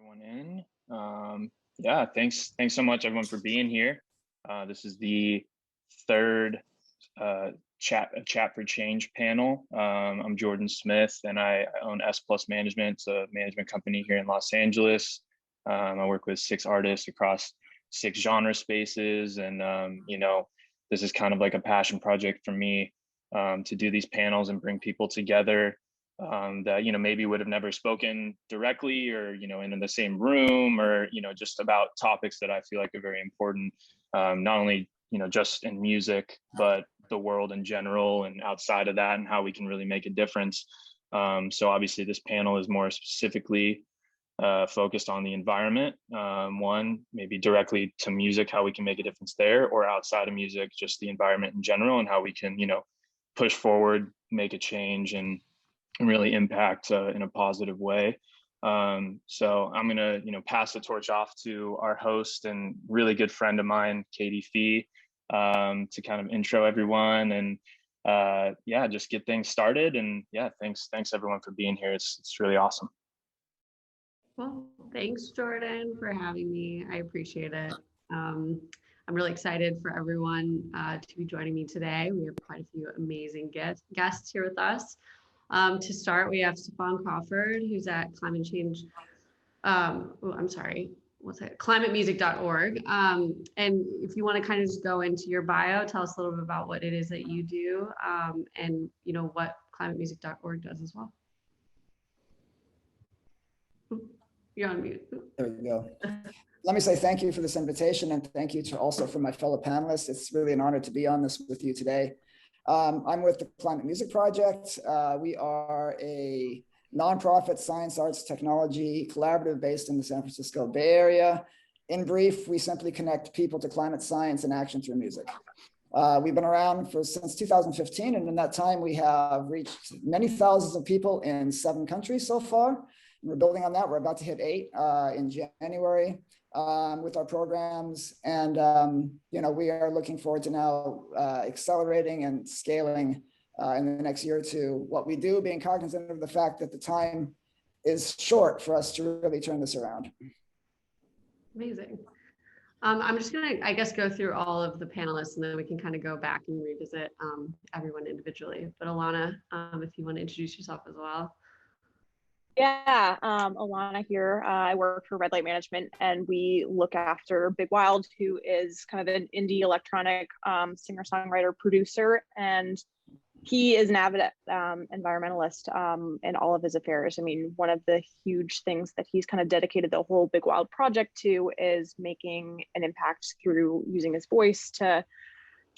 everyone in. Yeah, thanks so much everyone for being here. This is the third Chat for Change panel. I'm Jordan Smith, and I own S Plus Management. It's a management company here in Los Angeles. I work with 6 artists across 6 genre spaces, and this is kind of like a passion project for me to do these panels and bring people together that maybe would have never spoken directly or in the same room, or just about topics that I feel like are very important, not only just in music, but the world in general and outside of that, and how we can really make a difference. So obviously this panel is more specifically focused on the environment, one maybe directly to music, how we can make a difference there, or outside of music, just the environment in general and how we can push forward, make a change, and really impact in a positive way. So I'm gonna pass the torch off to our host and really good friend of mine, Katie Fee, to kind of intro everyone and just get things started. And yeah, thanks everyone for being here. It's really awesome. Well, thanks Jordan for having me. I appreciate it. I'm really excited for everyone to be joining me today. We have quite a few amazing guests here with us. To start, we have Stephan Crawford, who's at ClimateMusic.org. And if you want to kind of just go into your bio, tell us a little bit about what it is that you do, and what ClimateMusic.org does as well. You're on mute. There we go. Let me say thank you for this invitation, and thank you also for my fellow panelists. It's really an honor to be on this with you today. I'm with the Climate Music Project. We are a nonprofit science, arts, technology collaborative based in the San Francisco Bay Area. In brief, we simply connect people to climate science and action through music. We've been around since 2015, and in that time, we have reached many thousands of people in 7 countries so far. And we're building on that. We're about to hit 8 in January. With our programs, and we are looking forward to now accelerating and scaling in the next year or two what we do, being cognizant of the fact that the time is short for us to really turn this around. Amazing. I'm just gonna, I guess, go through all of the panelists, and then we can kind of go back and revisit everyone individually. But Alanna, if you want to introduce yourself as well. Yeah, Alanna here. I work for Red Light Management, and we look after Big Wild, who is kind of an indie electronic singer-songwriter producer, and he is an avid environmentalist in all of his affairs. I mean, one of the huge things that he's kind of dedicated the whole Big Wild project to is making an impact through using his voice to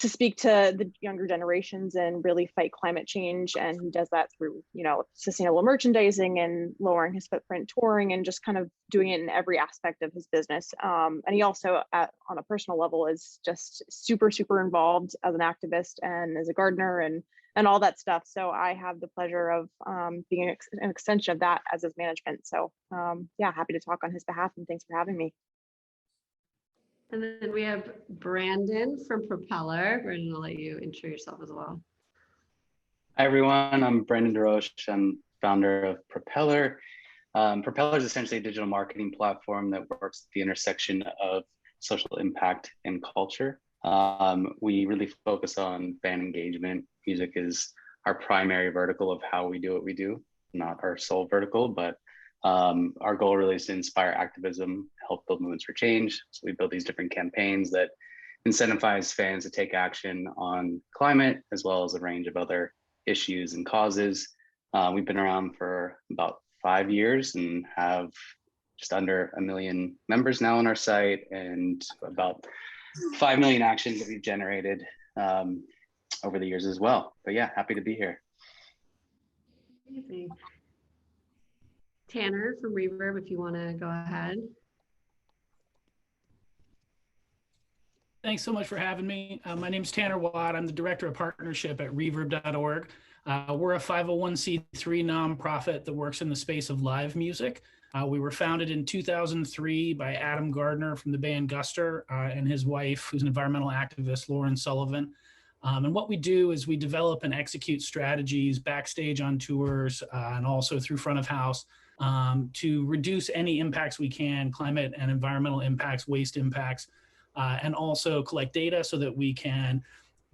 speak to the younger generations and really fight climate change. And he does that through, sustainable merchandising and lowering his footprint, touring, and just kind of doing it in every aspect of his business. And he also, on a personal level, is just super, super involved as an activist and as a gardener and all that stuff. So I have the pleasure of being an extension of that as his management. So yeah, happy to talk on his behalf, and thanks for having me. And then we have Brandon from Propeller. Brandon, I'll let you intro yourself as well. Hi, everyone. I'm Brandon Deroche. I'm founder of Propeller. Propeller is essentially a digital marketing platform that works at the intersection of social impact and culture. We really focus on fan engagement. Music is our primary vertical of how we do what we do, not our sole vertical, but our goal really is to inspire activism, help build movements for change. So we build these different campaigns that incentivize fans to take action on climate, as well as a range of other issues and causes. We've been around for about 5 years and have just under 1 million members now on our site, and about 5 million actions that we've generated over the years as well. But yeah, happy to be here. Amazing. Tanner from REVERB, if you want to go ahead. Thanks so much for having me. My name is Tanner Watt. I'm the Director of Partnership at REVERB.org. We're a 501c3 nonprofit that works in the space of live music. We were founded in 2003 by Adam Gardner from the band Guster and his wife, who's an environmental activist, Lauren Sullivan. And what we do is we develop and execute strategies backstage on tours and also through front of house to reduce any impacts we can, climate and environmental impacts, waste impacts, and also collect data so that we can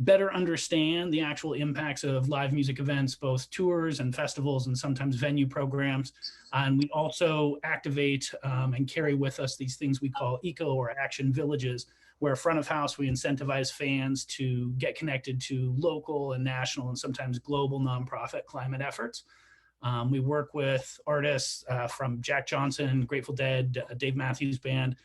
better understand the actual impacts of live music events, both tours and festivals and sometimes venue programs. And we also activate and carry with us these things we call eco or action villages, where front of house, we incentivize fans to get connected to local and national and sometimes global nonprofit climate efforts. We work with artists from Jack Johnson, Grateful Dead, Dave Matthews Band,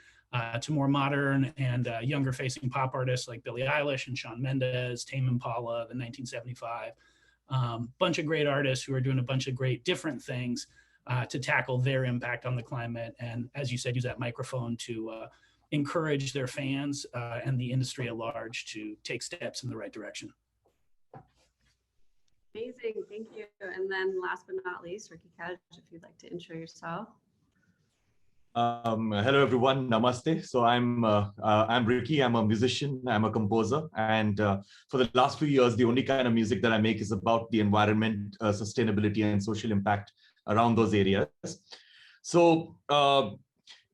to more modern and younger facing pop artists like Billie Eilish and Shawn Mendes, Tame Impala, the 1975. Bunch of great artists who are doing a bunch of great different things to tackle their impact on the climate. And as you said, use that microphone to encourage their fans and the industry at large to take steps in the right direction. Amazing, thank you. And then last but not least, Ricky Kej, if you'd like to intro yourself. Hello everyone, namaste. So I'm Ricky. I'm a musician. I'm a composer, and for the last few years, the only kind of music that I make is about the environment, sustainability, and social impact around those areas. So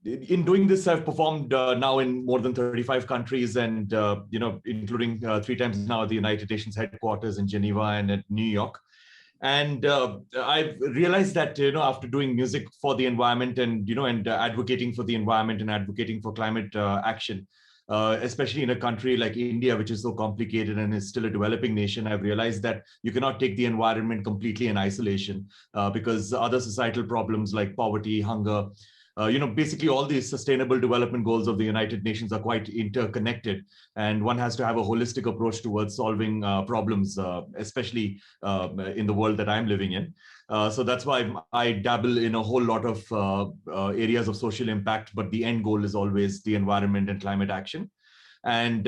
in doing this, I've performed now in more than 35 countries, and including 3 times now at the United Nations headquarters in Geneva and at New York. And I've realized that, after doing music for the environment and, and advocating for the environment and advocating for climate action, especially in a country like India, which is so complicated and is still a developing nation, I've realized that you cannot take the environment completely in isolation because other societal problems like poverty, hunger, basically all these sustainable development goals of the United Nations are quite interconnected, and one has to have a holistic approach towards solving problems, especially in the world that I'm living in. So that's why I dabble in a whole lot of areas of social impact, but the end goal is always the environment and climate action. And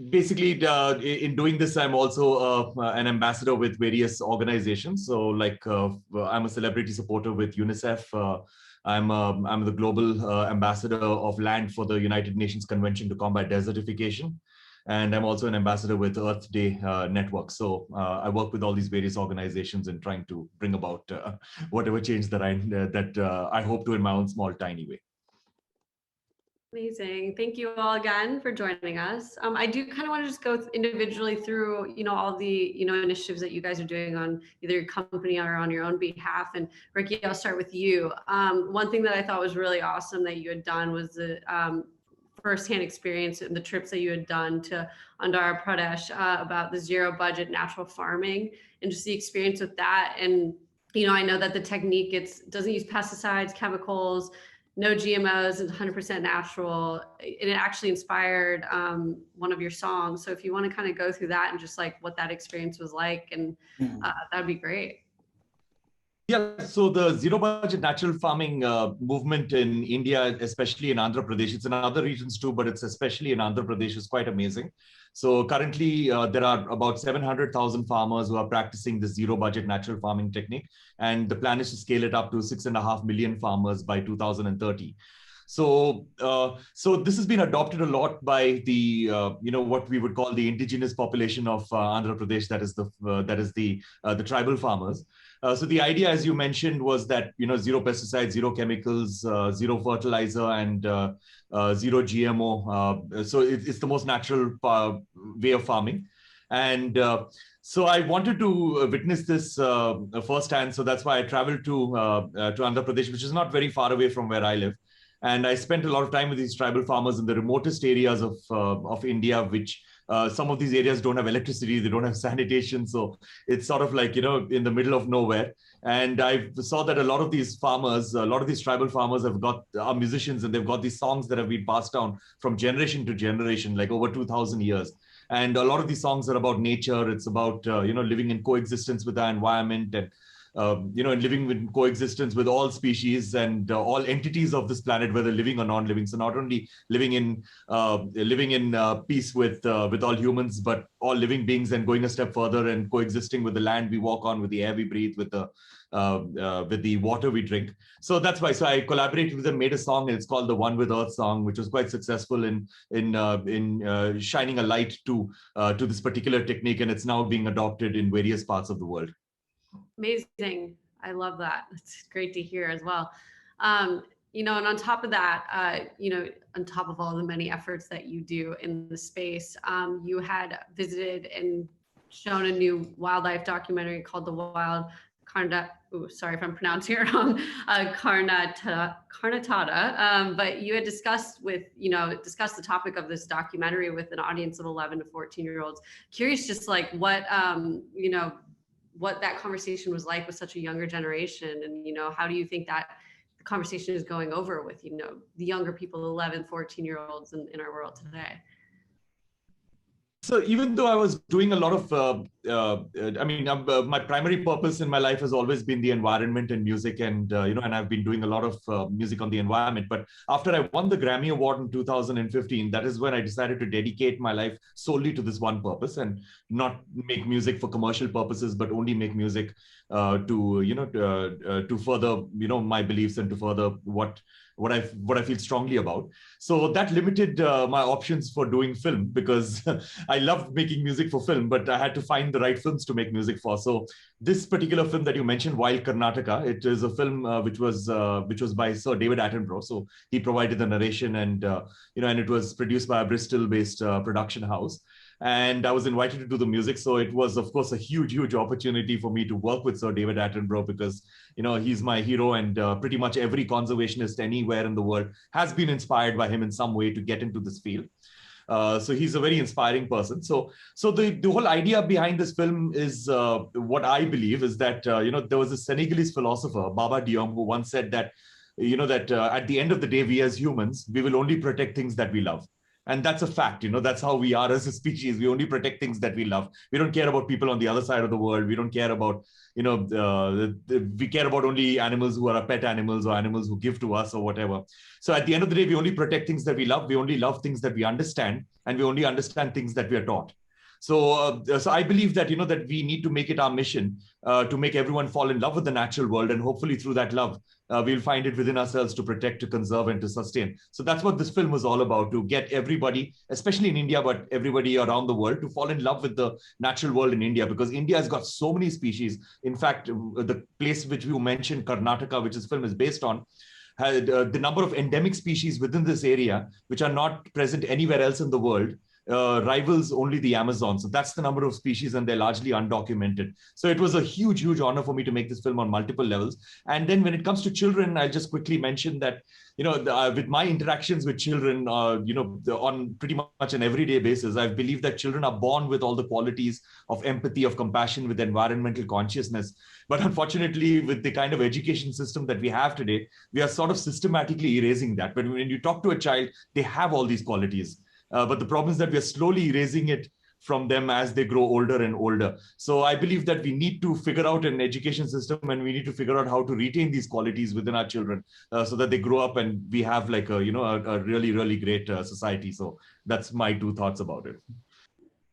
basically, in doing this, I'm also an ambassador with various organizations. So like I'm a celebrity supporter with UNICEF. I'm the global ambassador of land for the United Nations Convention to Combat Desertification. And I'm also an ambassador with Earth Day Network. So I work with all these various organizations in trying to bring about whatever change that I hope to in my own small, tiny way. Amazing. Thank you all again for joining us. I do kind of want to just go individually through, all the, initiatives that you guys are doing on either your company or on your own behalf. And Ricky, I'll start with you. One thing that I thought was really awesome that you had done was the firsthand experience and the trips that you had done to Andhra Pradesh about the zero budget natural farming and just the experience with that. And, I know that the technique, doesn't use pesticides, chemicals, no GMOs, and 100% natural. And it actually inspired one of your songs. So if you want to kind of go through that and just like what that experience was like, and that'd be great. Yeah, so the zero budget natural farming movement in India, especially in Andhra Pradesh, it's in other regions too, but it's especially in Andhra Pradesh, is quite amazing. So currently there are about 700,000 farmers who are practicing the zero budget natural farming technique. And the plan is to scale it up to 6.5 million farmers by 2030. So, so this has been adopted a lot by the, what we would call the indigenous population of Andhra Pradesh, that is the tribal farmers. So the idea, as you mentioned, was that, zero pesticides, zero chemicals, zero fertilizer, and zero GMO. So it's the most natural way of farming. And so I wanted to witness this firsthand. So that's why I traveled to Andhra Pradesh, which is not very far away from where I live. And I spent a lot of time with these tribal farmers in the remotest areas of India, which some of these areas don't have electricity, they don't have sanitation. So it's sort of like, in the middle of nowhere. And I saw that a lot of these farmers, a lot of these tribal farmers are musicians, and they've got these songs that have been passed down from generation to generation, like over 2,000 years. And a lot of these songs are about nature. It's about, living in coexistence with our environment, and and living in coexistence with all species and all entities of this planet, whether living or non-living. So not only living in peace with all humans, but all living beings, and going a step further and coexisting with the land we walk on, with the air we breathe, with the water we drink. So that's why. So I collaborated with them, made a song, and it's called the One with Earth song, which was quite successful in shining a light to this particular technique, and it's now being adopted in various parts of the world. Amazing. I love that. It's great to hear as well. You know, and on top of that, you know, on top of all the many efforts that you do in the space, you had visited and shown a new wildlife documentary called The Wild Carnata. Oh, sorry if I'm pronouncing it wrong. Carnatata. But you had discussed the topic of this documentary with an audience of 11 to 14-year-olds. Curious, just like what, you know, what that conversation was like with such a younger generation, and you know, how do you think that the conversation is going over with, you know, the younger people, 11, 14-year-olds in our world today? So even though I was doing a lot of, my primary purpose in my life has always been the environment and music, and and I've been doing a lot of music on the environment. But after I won the Grammy Award in 2015, that is when I decided to dedicate my life solely to this one purpose and not make music for commercial purposes, but only make music to further my beliefs and to further what I feel strongly about. So that limited my options for doing film, because I loved making music for film, but I had to find the right films to make music for. So this particular film that you mentioned, Wild Karnataka, it is a film which was by Sir David Attenborough. So he provided the narration, and and it was produced by a Bristol-based production house. And I was invited to do the music. So it was, of course, a huge opportunity for me to work with Sir David Attenborough, because, he's my hero, and pretty much every conservationist anywhere in the world has been inspired by him in some way to get into this field. So he's a very inspiring person. So the whole idea behind this film is what I believe is that, there was a Senegalese philosopher, Baba Diom, who once said that, at the end of the day, we as humans, we will only protect things that we love. And that's a fact, that's how we are as a species. We only protect things that we love. We don't care about people on the other side of the world. We don't care about, we care about only animals who are our pet animals or animals who give to us or whatever. So at the end of the day, we only protect things that we love. We only love things that we understand, and we only understand things that we are taught. So I believe that, that we need to make it our mission to make everyone fall in love with the natural world. And hopefully through that love, we'll find it within ourselves to protect, to conserve, and to sustain. So that's what this film was all about, to get everybody, especially in India, but everybody around the world, to fall in love with the natural world in India, because India has got so many species. In fact, the place which you mentioned, Karnataka, which this film is based on, had the number of endemic species within this area, which are not present anywhere else in the world, rivals only the Amazon. So that's the number of species, and they're largely undocumented. So it was a huge honor for me to make this film on multiple levels. And then when it comes to children, I'll just quickly mention that, with my interactions with children, on pretty much an everyday basis, I believe that children are born with all the qualities of empathy, of compassion, with environmental consciousness. But unfortunately, with the kind of education system that we have today, we are sort of systematically erasing that. But when you talk to a child, they have all these qualities. But the problem is that we are slowly erasing it from them as they grow older and older. So I believe that we need to figure out an education system, and we need to figure out how to retain these qualities within our children so that they grow up and we have like a really great society. So that's my 2 thoughts about it.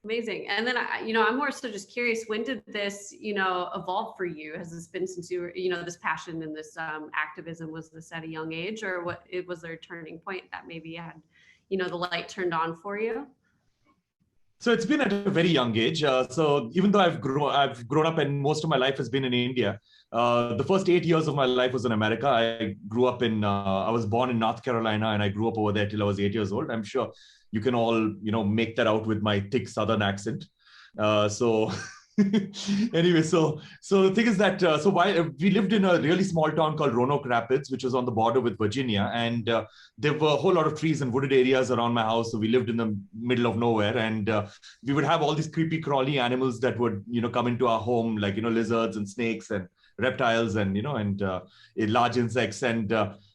Amazing. And then, I'm more so just curious, when did this, evolve for you? Has this been since you were, this passion and this activism, was this at a young age, or was there a turning point that maybe had, the light turned on for you? So it's been at a very young age. So even though I've grown up and most of my life has been in India, the first 8 years of my life was in America. I grew up I was born in North Carolina, and I grew up over there till I was 8 years old. I'm sure you can all, make that out with my thick Southern accent. Anyway, so the thing is that while we lived in a really small town called Roanoke Rapids, which was on the border with Virginia, and there were a whole lot of trees and wooded areas around my house. So we lived in the middle of nowhere, and we would have all these creepy crawly animals that would come into our home, like lizards and snakes and reptiles and large insects, and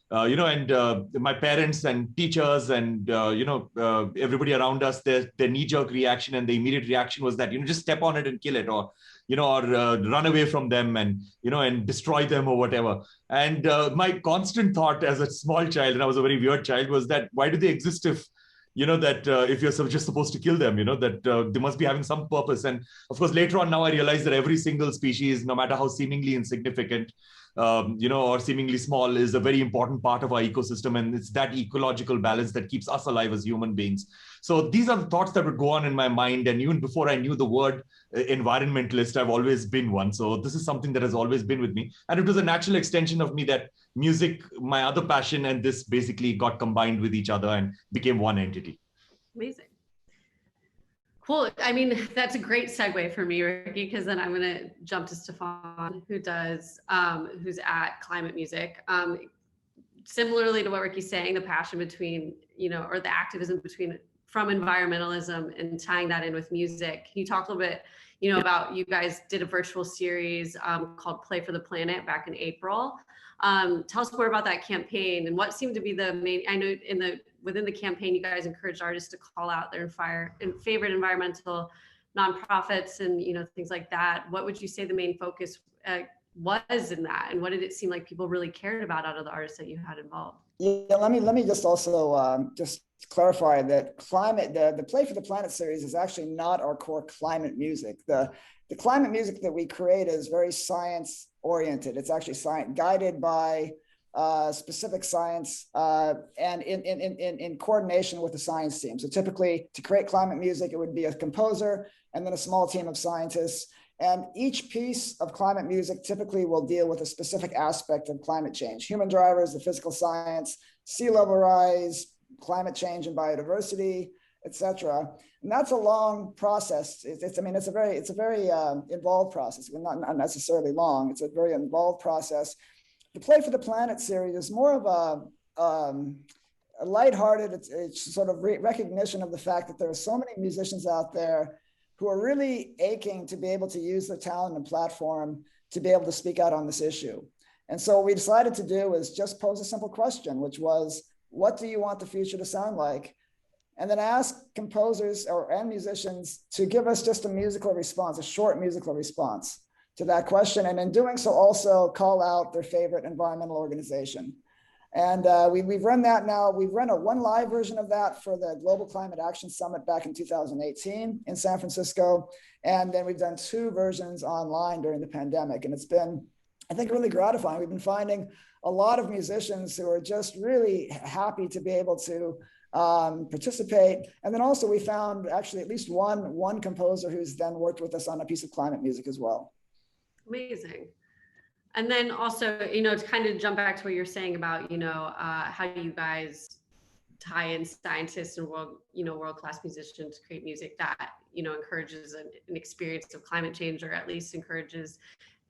my parents and teachers and everybody around us, their knee-jerk reaction and the immediate reaction was that just step on it and kill it, or run away from them and and destroy them or whatever. And my constant thought as a small child, and I was a very weird child, was that why do they exist if if you're just supposed to kill them, that they must be having some purpose. And of course, later on now I realize that every single species, no matter how seemingly insignificant, or seemingly small, is a very important part of our ecosystem. And it's that ecological balance that keeps us alive as human beings. So these are the thoughts that would go on in my mind. And even before I knew the word environmentalist, I've always been one. So this is something that has always been with me. And it was a natural extension of me that music, my other passion, and this basically got combined with each other and became one entity. Amazing. Cool. I mean, that's a great segue for me, Ricky, because then I'm going to jump to Stephan, who's at ClimateMusic. Similarly to what Ricky's saying, the passion between, or the activism from environmentalism and tying that in with music. Can you talk a little bit, about, you guys did a virtual series called Play for the Planet back in April. Tell us more about that campaign and what seemed to be the main, I know within the campaign, you guys encouraged artists to call out their favorite environmental nonprofits and, things like that. What would you say the main focus was in that? And what did it seem like people really cared about out of the artists that you had involved? Yeah, let me just also just clarify that the Play for the Planet series is actually not our core climate music. The climate music that we create is very science oriented. It's actually guided by specific science and in coordination with the science team. So typically to create climate music, it would be a composer and then a small team of scientists. And each piece of climate music typically will deal with a specific aspect of climate change: human drivers, the physical science, sea level rise, climate change and biodiversity, etc. And that's a long process. It's a very involved process. Not necessarily long. It's a very involved process. The Play for the Planet series is more of a lighthearted, it's sort of recognition of the fact that there are so many musicians out there who are really aching to be able to use their talent and platform to be able to speak out on this issue. And so what we decided to do is just pose a simple question, which was, what do you want the future to sound like? And then ask composers and musicians to give us just a musical response, a short musical response to that question. And in doing so, also call out their favorite environmental organization. And we've run that now. We've run one live version of that for the Global Climate Action Summit back in 2018 in San Francisco. And then we've done 2 versions online during the pandemic. And it's been, I think, really gratifying. We've been finding a lot of musicians who are just really happy to be able to participate. And then also we found actually at least one composer who's then worked with us on a piece of climate music as well. Amazing. And then also, to kind of jump back to what you're saying about, how you guys tie in scientists and world-class musicians to create music that, encourages an experience of climate change, or at least encourages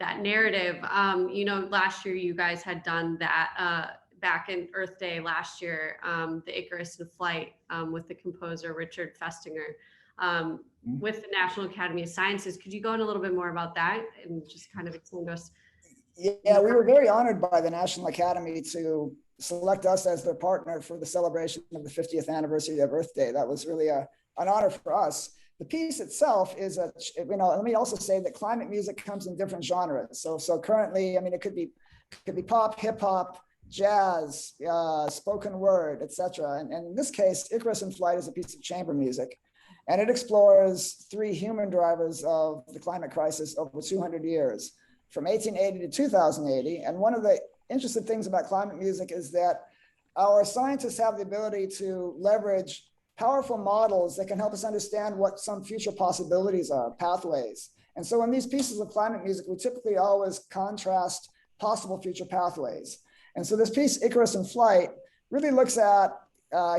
that narrative. Last year you guys had done that back in Earth Day last year, the Icarus in Flight with the composer Richard Festinger with the National Academy of Sciences. Could you go in a little bit more about that and just kind of explain to us? Yeah, we were very honored by the National Academy to select us as their partner for the celebration of the 50th anniversary of Earth Day. That was really an honor for us. The piece itself is let me also say that climate music comes in different genres. So currently, it could be pop, hip hop, jazz, spoken word, etc. And in this case, Icarus in Flight is a piece of chamber music. And it explores 3 human drivers of the climate crisis over 200 years. From 1880 to 2080. And one of the interesting things about climate music is that our scientists have the ability to leverage powerful models that can help us understand what some future possibilities are, pathways. And so in these pieces of climate music, we typically always contrast possible future pathways. And so this piece, Icarus in Flight, really looks at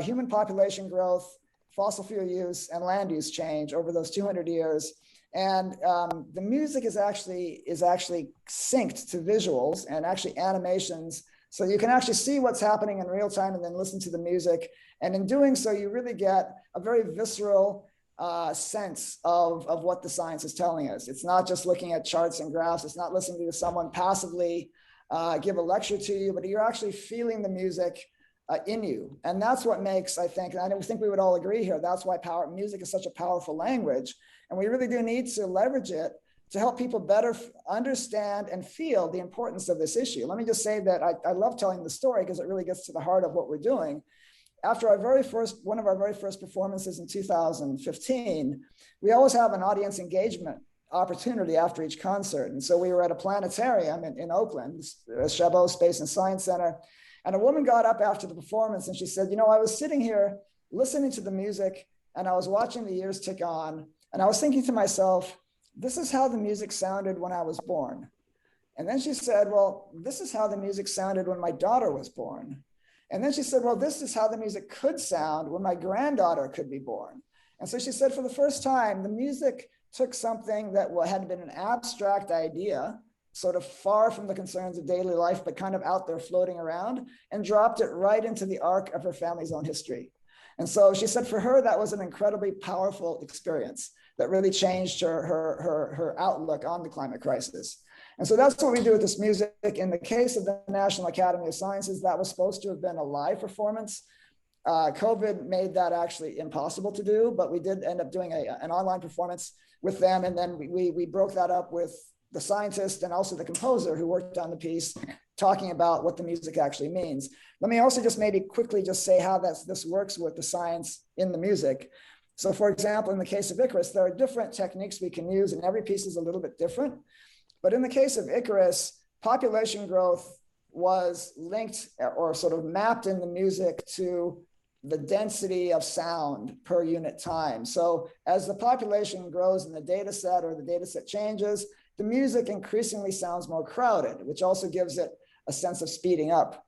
human population growth, fossil fuel use, and land use change over those 200 years. And the music is actually synced to visuals and actually animations. So you can actually see what's happening in real time and then listen to the music. And in doing so, you really get a very visceral sense of what the science is telling us. It's not just looking at charts and graphs. It's not listening to someone passively give a lecture to you, but you're actually feeling the music in you. And that's what makes, I think we would all agree here, that's why music is such a powerful language. And we really do need to leverage it to help people better understand and feel the importance of this issue. Let me just say that I love telling the story because it really gets to the heart of what we're doing. After one of our very first performances in 2015, we always have an audience engagement opportunity after each concert. And so we were at a planetarium in Oakland, Chabot Space and Science Center. And a woman got up after the performance and she said, I was sitting here listening to the music and I was watching the years tick on, and I was thinking to myself, this is how the music sounded when I was born. And then she said, well, this is how the music sounded when my daughter was born. And then she said, well, this is how the music could sound when my granddaughter could be born. And so she said, for the first time, the music took something that had been an abstract idea, sort of far from the concerns of daily life, but kind of out there floating around, and dropped it right into the arc of her family's own history. And so she said for her, that was an incredibly powerful experience that really changed her outlook on the climate crisis. And so that's what we do with this music. In the case of the National Academy of Sciences, that was supposed to have been a live performance. COVID made that actually impossible to do, but we did end up doing an online performance with them. And then we broke that up with the scientist and also the composer who worked on the piece, talking about what the music actually means. Let me also just maybe quickly just say how this works with the science in the music. So for example, in the case of Icarus, there are different techniques we can use, and every piece is a little bit different. But in the case of Icarus, population growth was linked or sort of mapped in the music to the density of sound per unit time. So as the population grows in the data set or the data set changes, the music increasingly sounds more crowded, which also gives it a sense of speeding up.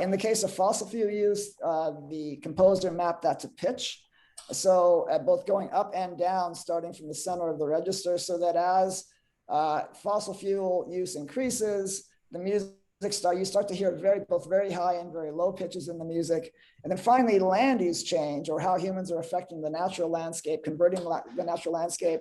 In the case of fossil fuel use, the composer mapped that to pitch. So both going up and down, starting from the center of the register, so that as fossil fuel use increases, the music you start to hear both very high and very low pitches in the music. And then finally, land use change, or how humans are affecting the natural landscape, converting the natural landscape,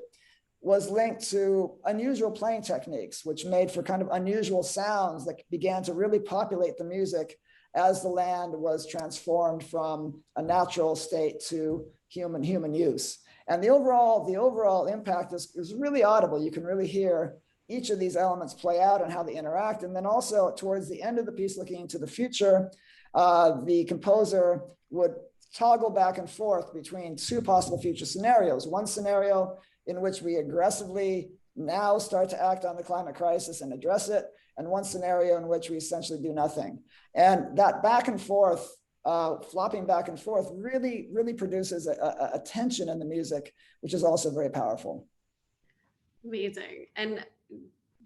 was linked to unusual playing techniques, which made for kind of unusual sounds that began to really populate the music as the land was transformed from a natural state to human use. And the overall impact is really audible. You can really hear each of these elements play out and how they interact. And then also towards the end of the piece, looking into the future, the composer would toggle back and forth between two possible future scenarios. One scenario in which we aggressively now start to act on the climate crisis and address it, and one scenario in which we essentially do nothing. And that back and forth, flopping back and forth, really produces a tension in the music, which is also very powerful. Amazing. And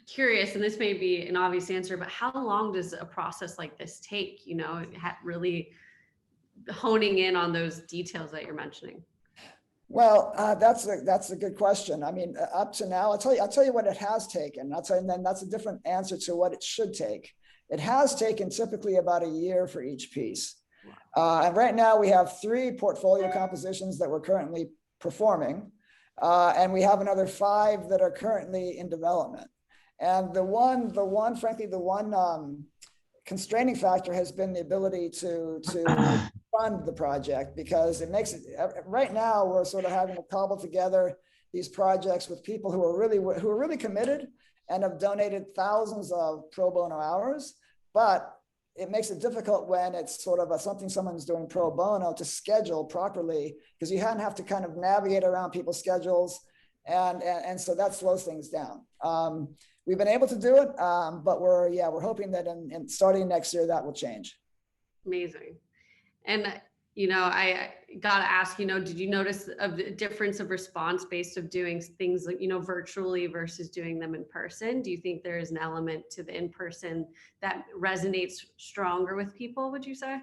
curious, and this may be an obvious answer, but how long does a process like this take? You know, really honing in on those details that you're mentioning. Well, that's a good question. I mean, up to now, I'll tell you what it has taken. And then that's a different answer to what it should take. It has taken typically about a year for each piece. And right now we have 3 portfolio compositions that we're currently performing. And we have another 5 that are currently in development. And the one constraining factor has been the ability to fund the project, because it makes it, right now we're sort of having to cobble together these projects with people who are really committed and have donated thousands of pro bono hours, but it makes it difficult when it's sort of something someone's doing pro bono to schedule properly, because you have to kind of navigate around people's schedules, and so that slows things down. We've been able to do it, but we're hoping that in starting next year that will change. Amazing. And you know, I gotta ask, you know, did you notice a difference of response based of doing things like, you know, virtually versus doing them in person? Do you think there is an element to the in-person that resonates stronger with people, would you say?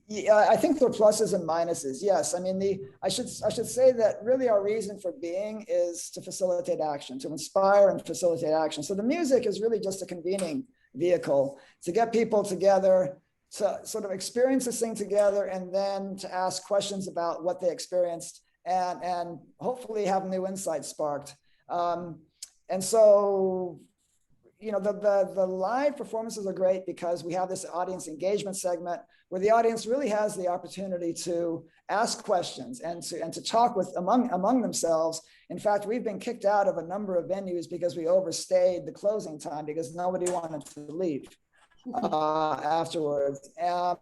Yeah, I think there are pluses and minuses. Yes, I mean, I should say that really our reason for being is to facilitate action, to inspire and facilitate action. So the music is really just a convening vehicle to get people together, to sort of experience this thing together, and then to ask questions about what they experienced and hopefully have new insights sparked. And so, you know, the live performances are great because we have this audience engagement segment where the audience really has the opportunity to ask questions and to talk with among themselves. In fact, we've been kicked out of a number of venues because we overstayed the closing time because nobody wanted to leave afterwards.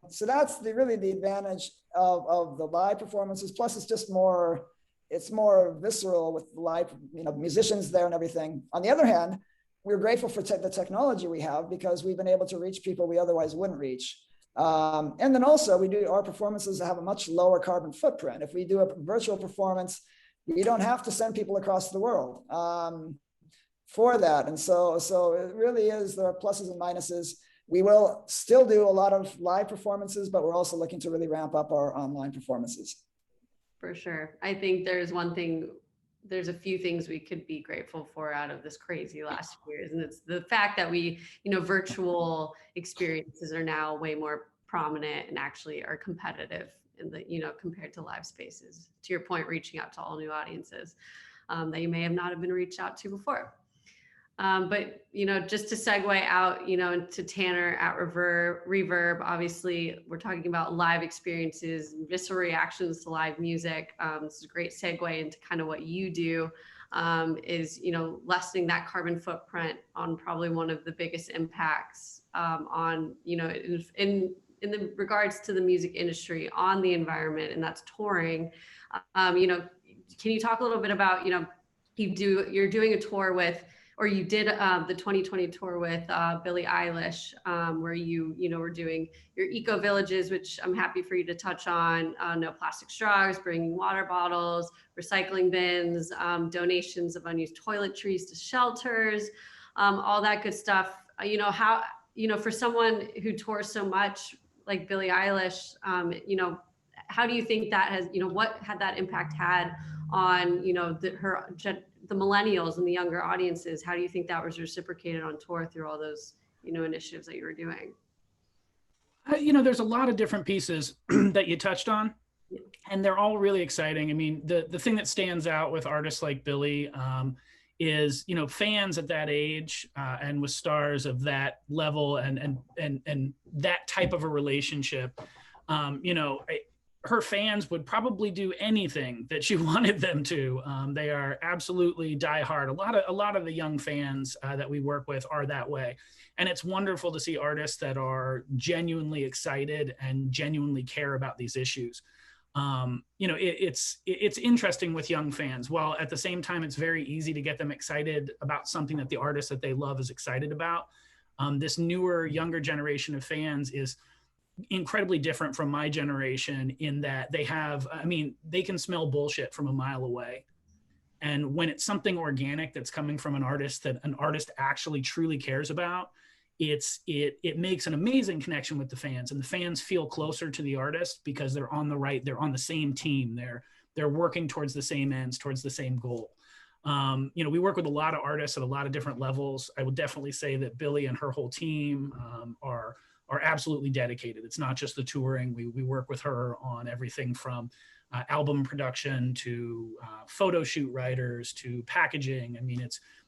So that's really the advantage of the live performances. Plus, it's just more visceral with live, you know, musicians there and everything. On the other hand, we're grateful for the technology we have because we've been able to reach people we otherwise wouldn't reach. And then also our performances have a much lower carbon footprint. If we do a virtual performance, we don't have to send people across the world for that. And so it really is, there are pluses and minuses. We will still do a lot of live performances, but we're also looking to really ramp up our online performances. For sure. I think there's a few things we could be grateful for out of this crazy last few years. And it's the fact that virtual experiences are now way more prominent and actually are competitive in the, compared to live spaces. To your point, reaching out to all new audiences that you may have not have been reached out to before. But, just to segue out, into Tanner at Reverb, obviously we're talking about live experiences, visceral reactions to live music. This is a great segue into kind of what you do, is, lessening that carbon footprint on probably one of the biggest impacts on, in the regards to the music industry on the environment, and that's touring. Can you talk a little bit about, you're doing a tour with, or you did the 2020 tour with Billie Eilish, where you were doing your eco villages, which I'm happy for you to touch on. No plastic straws, bringing water bottles, recycling bins, donations of unused toiletries to shelters, all that good stuff. How, for someone who tours so much like Billie Eilish, how do you think that has, what had that impact had on, the millennials and the younger audiences? How do you think that was reciprocated on tour through all those, initiatives that you were doing? There's a lot of different pieces that you touched on, and they're all really exciting. I mean, the thing that stands out with artists like Billie is, fans at that age and with stars of that level and that type of a relationship, her fans would probably do anything that she wanted them to. They are absolutely diehard. A lot of the young fans that we work with are that way. And it's wonderful to see artists that are genuinely excited and genuinely care about these issues. It's interesting with young fans. While at the same time, it's very easy to get them excited about something that the artist that they love is excited about. This newer, younger generation of fans is incredibly different from my generation in that they can smell bullshit from a mile away. And when it's something organic that's coming from an artist that an artist actually truly cares about, it makes an amazing connection with the fans, and the fans feel closer to the artist because they're on the same team. They're working towards the same ends, towards the same goal. We work with a lot of artists at a lot of different levels. I would definitely say that Billie and her whole team are absolutely dedicated. It's not just the touring. We work with her on everything from album production to photo shoot writers to packaging. I mean,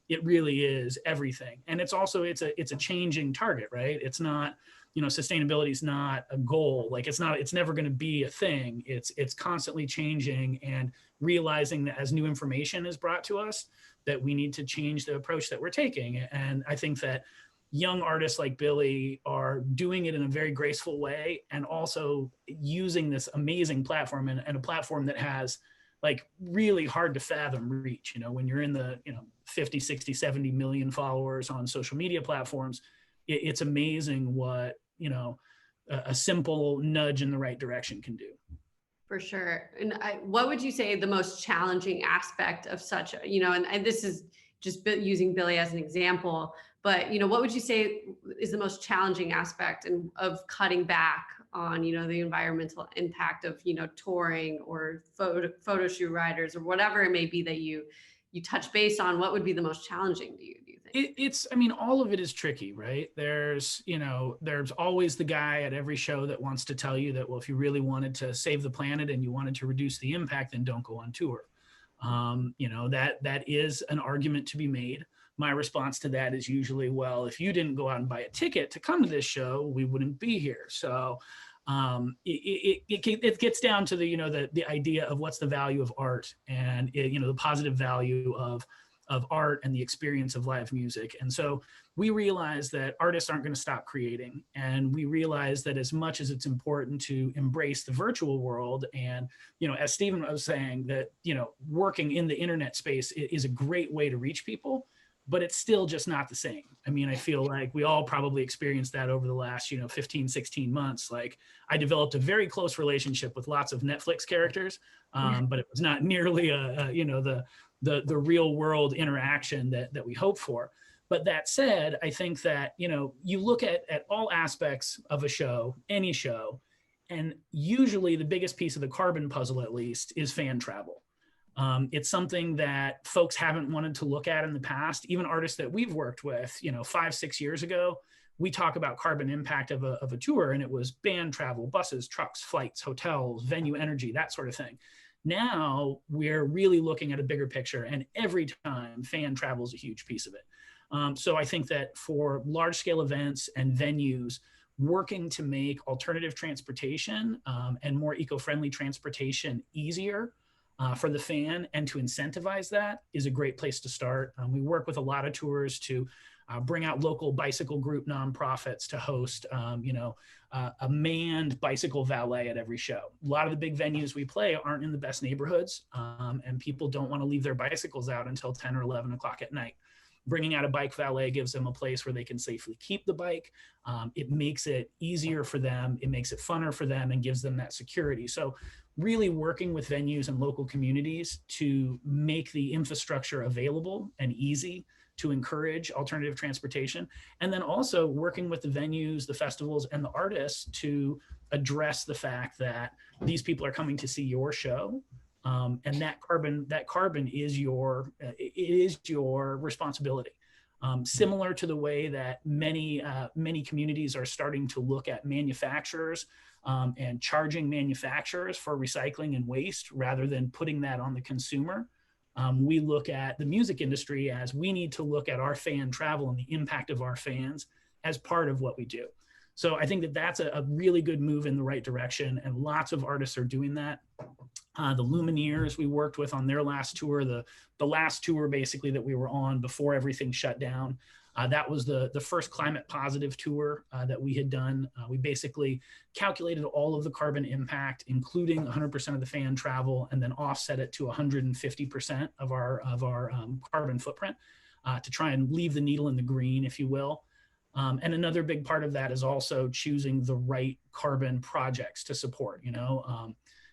it really is everything. And it's also, it's a changing target, right? It's not, sustainability is not a goal. Like it's never going to be a thing. It's constantly changing, and realizing that as new information is brought to us, that we need to change the approach that we're taking. And I think that young artists like Billie are doing it in a very graceful way, and also using this amazing platform and a platform that has like really hard to fathom reach. When you're in the 50, 60, 70 million followers on social media platforms, it's amazing what a simple nudge in the right direction can do. For sure. And what would you say the most challenging aspect of such, and this is just using Billie as an example, but what would you say is the most challenging aspect of cutting back on the environmental impact of touring or photo shoot riders or whatever it may be that you touch base on? What would be the most challenging to you, do you think? All of it is tricky, right? There's always the guy at every show that wants to tell you that, well, if you really wanted to save the planet and you wanted to reduce the impact, then don't go on tour. That is an argument to be made. My response to that is usually, well, if you didn't go out and buy a ticket to come to this show, we wouldn't be here. So it gets down to the idea of what's the value of art, and the positive value of art and the experience of live music. And so we realize that artists aren't going to stop creating, and we realize that as much as it's important to embrace the virtual world, and as Stephan was saying, that working in the internet space is a great way to reach people. but it's still just not the same. I mean, I feel like we all probably experienced that over the last, 15, 16 months. Like I developed a very close relationship with lots of Netflix characters, but it was not nearly the real world interaction that we hope for. But that said, I think that, you look at all aspects of a show, any show, and usually the biggest piece of the carbon puzzle, at least, is fan travel. It's something that folks haven't wanted to look at in the past. Even artists that we've worked with, 5-6 years ago, we talk about carbon impact of a tour, and it was band travel, buses, trucks, flights, hotels, venue energy, that sort of thing. Now we're really looking at a bigger picture, and every time fan travel is a huge piece of it. So I think that for large scale events and venues, working to make alternative transportation and more eco-friendly transportation easier for the fan and to incentivize that is a great place to start. We work with a lot of tours to bring out local bicycle group nonprofits to host, a manned bicycle valet at every show. A lot of the big venues we play aren't in the best neighborhoods, and people don't want to leave their bicycles out until 10 or 11 o'clock at night. Bringing out a bike valet gives them a place where they can safely keep the bike. It makes it easier for them. It makes it funner for them and gives them that security. So really working with venues and local communities to make the infrastructure available and easy to encourage alternative transportation. And then also working with the venues, the festivals, and the artists to address the fact that these people are coming to see your show. And that carbon is your responsibility. Similar to the way that many communities are starting to look at manufacturers and charging manufacturers for recycling and waste rather than putting that on the consumer. We look at the music industry as we need to look at our fan travel and the impact of our fans as part of what we do. So I think that that's a really good move in the right direction, and lots of artists are doing that. The Lumineers we worked with on their last tour, the last tour basically that we were on before everything shut down. That was the first climate positive tour that we had done. We basically calculated all of the carbon impact, including 100% of the fan travel, and then offset it to 150% of our carbon footprint to try and leave the needle in the green, if you will. And another big part of that is also choosing the right carbon projects to support.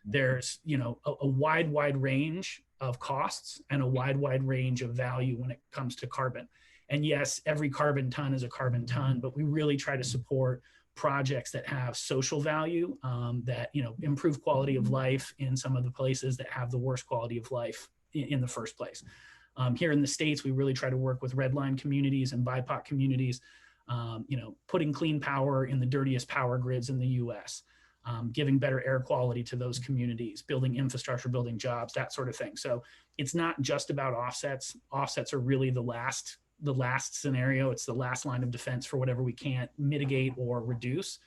There's a wide range of costs and a wide range of value when it comes to carbon. And yes, every carbon ton is a carbon ton, but we really try to support projects that have social value, that improve quality of life in some of the places that have the worst quality of life in the first place. Here in the States, we really try to work with redline communities and BIPOC communities, putting clean power in the dirtiest power grids in the US, giving better air quality to those communities, building infrastructure, building jobs, that sort of thing. So it's not just about offsets. Offsets are really the last scenario. It's the last line of defense for whatever we can't mitigate or reduce.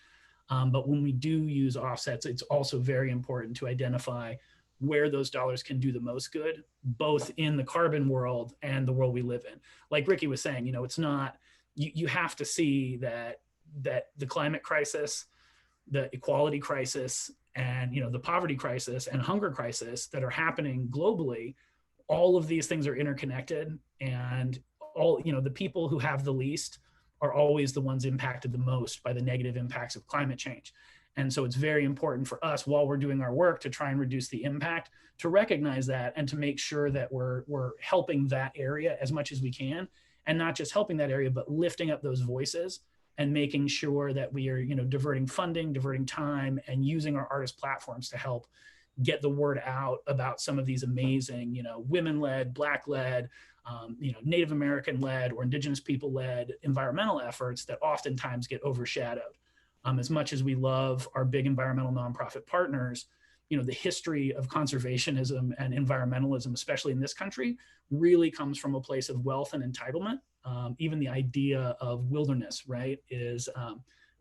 But when we do use offsets, it's also very important to identify where those dollars can do the most good, both in the carbon world and the world we live in. Like Ricky was saying, it's not, you have to see that the climate crisis, the equality crisis, and the poverty crisis and hunger crisis that are happening globally, all of these things are interconnected, and all the people who have the least are always the ones impacted the most by the negative impacts of climate change. And so it's very important for us, while we're doing our work to try and reduce the impact, to recognize that and to make sure that we're helping that area as much as we can, and not just helping that area, but lifting up those voices and making sure that we are, diverting funding, diverting time, and using our artist platforms to help get the word out about some of these amazing, women-led, Black-led, Native American-led or Indigenous people-led environmental efforts that oftentimes get overshadowed. As much as we love our big environmental nonprofit partners, the history of conservationism and environmentalism, especially in this country, really comes from a place of wealth and entitlement. Even the idea of wilderness, right, is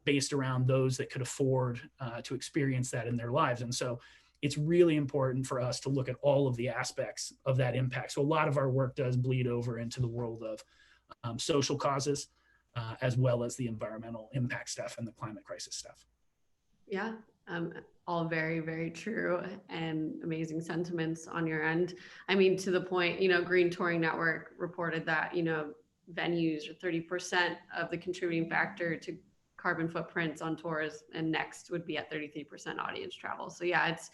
based around those that could afford to experience that in their lives. And so it's really important for us to look at all of the aspects of that impact. So a lot of our work does bleed over into the world of social causes, as well as the environmental impact stuff and the climate crisis stuff. Yeah, all very, very true and amazing sentiments on your end. I mean, to the point, Green Touring Network reported that, venues, or 30% of the contributing factor to carbon footprints on tours, and next would be at 33% audience travel. So yeah, it's,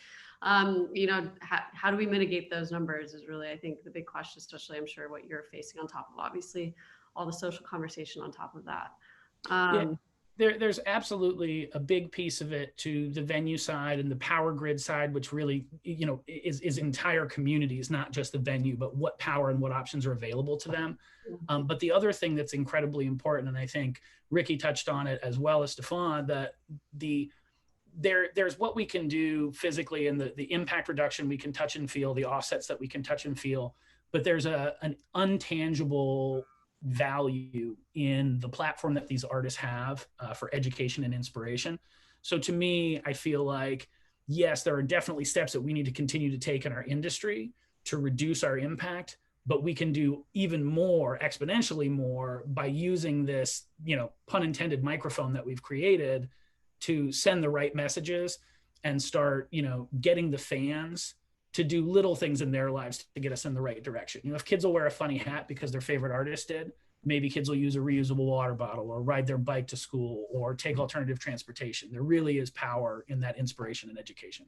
you know, how do we mitigate those numbers is really, I think, the big question, especially I'm sure what you're facing on top of, obviously, all the social conversation on top of that. There's absolutely a big piece of it to the venue side and the power grid side, which really, you know, is entire communities, not just the venue, but what power and what options are available to them. But the other thing that's incredibly important, and I think Ricky touched on it as well as Stephan, that there's what we can do physically and the impact reduction we can touch and feel, the offsets that we can touch and feel, but there's an untangible value in the platform that these artists have for education and inspiration. So to me, I feel like, yes, there are definitely steps that we need to continue to take in our industry to reduce our impact, but we can do even more, exponentially more, by using this, you know, pun intended, microphone that we've created to send the right messages and start, you know, getting the fans to do little things in their lives to get us in the right direction. You know, if kids will wear a funny hat because their favorite artist did, maybe kids will use a reusable water bottle or ride their bike to school or take alternative transportation. There really is power in that inspiration and education.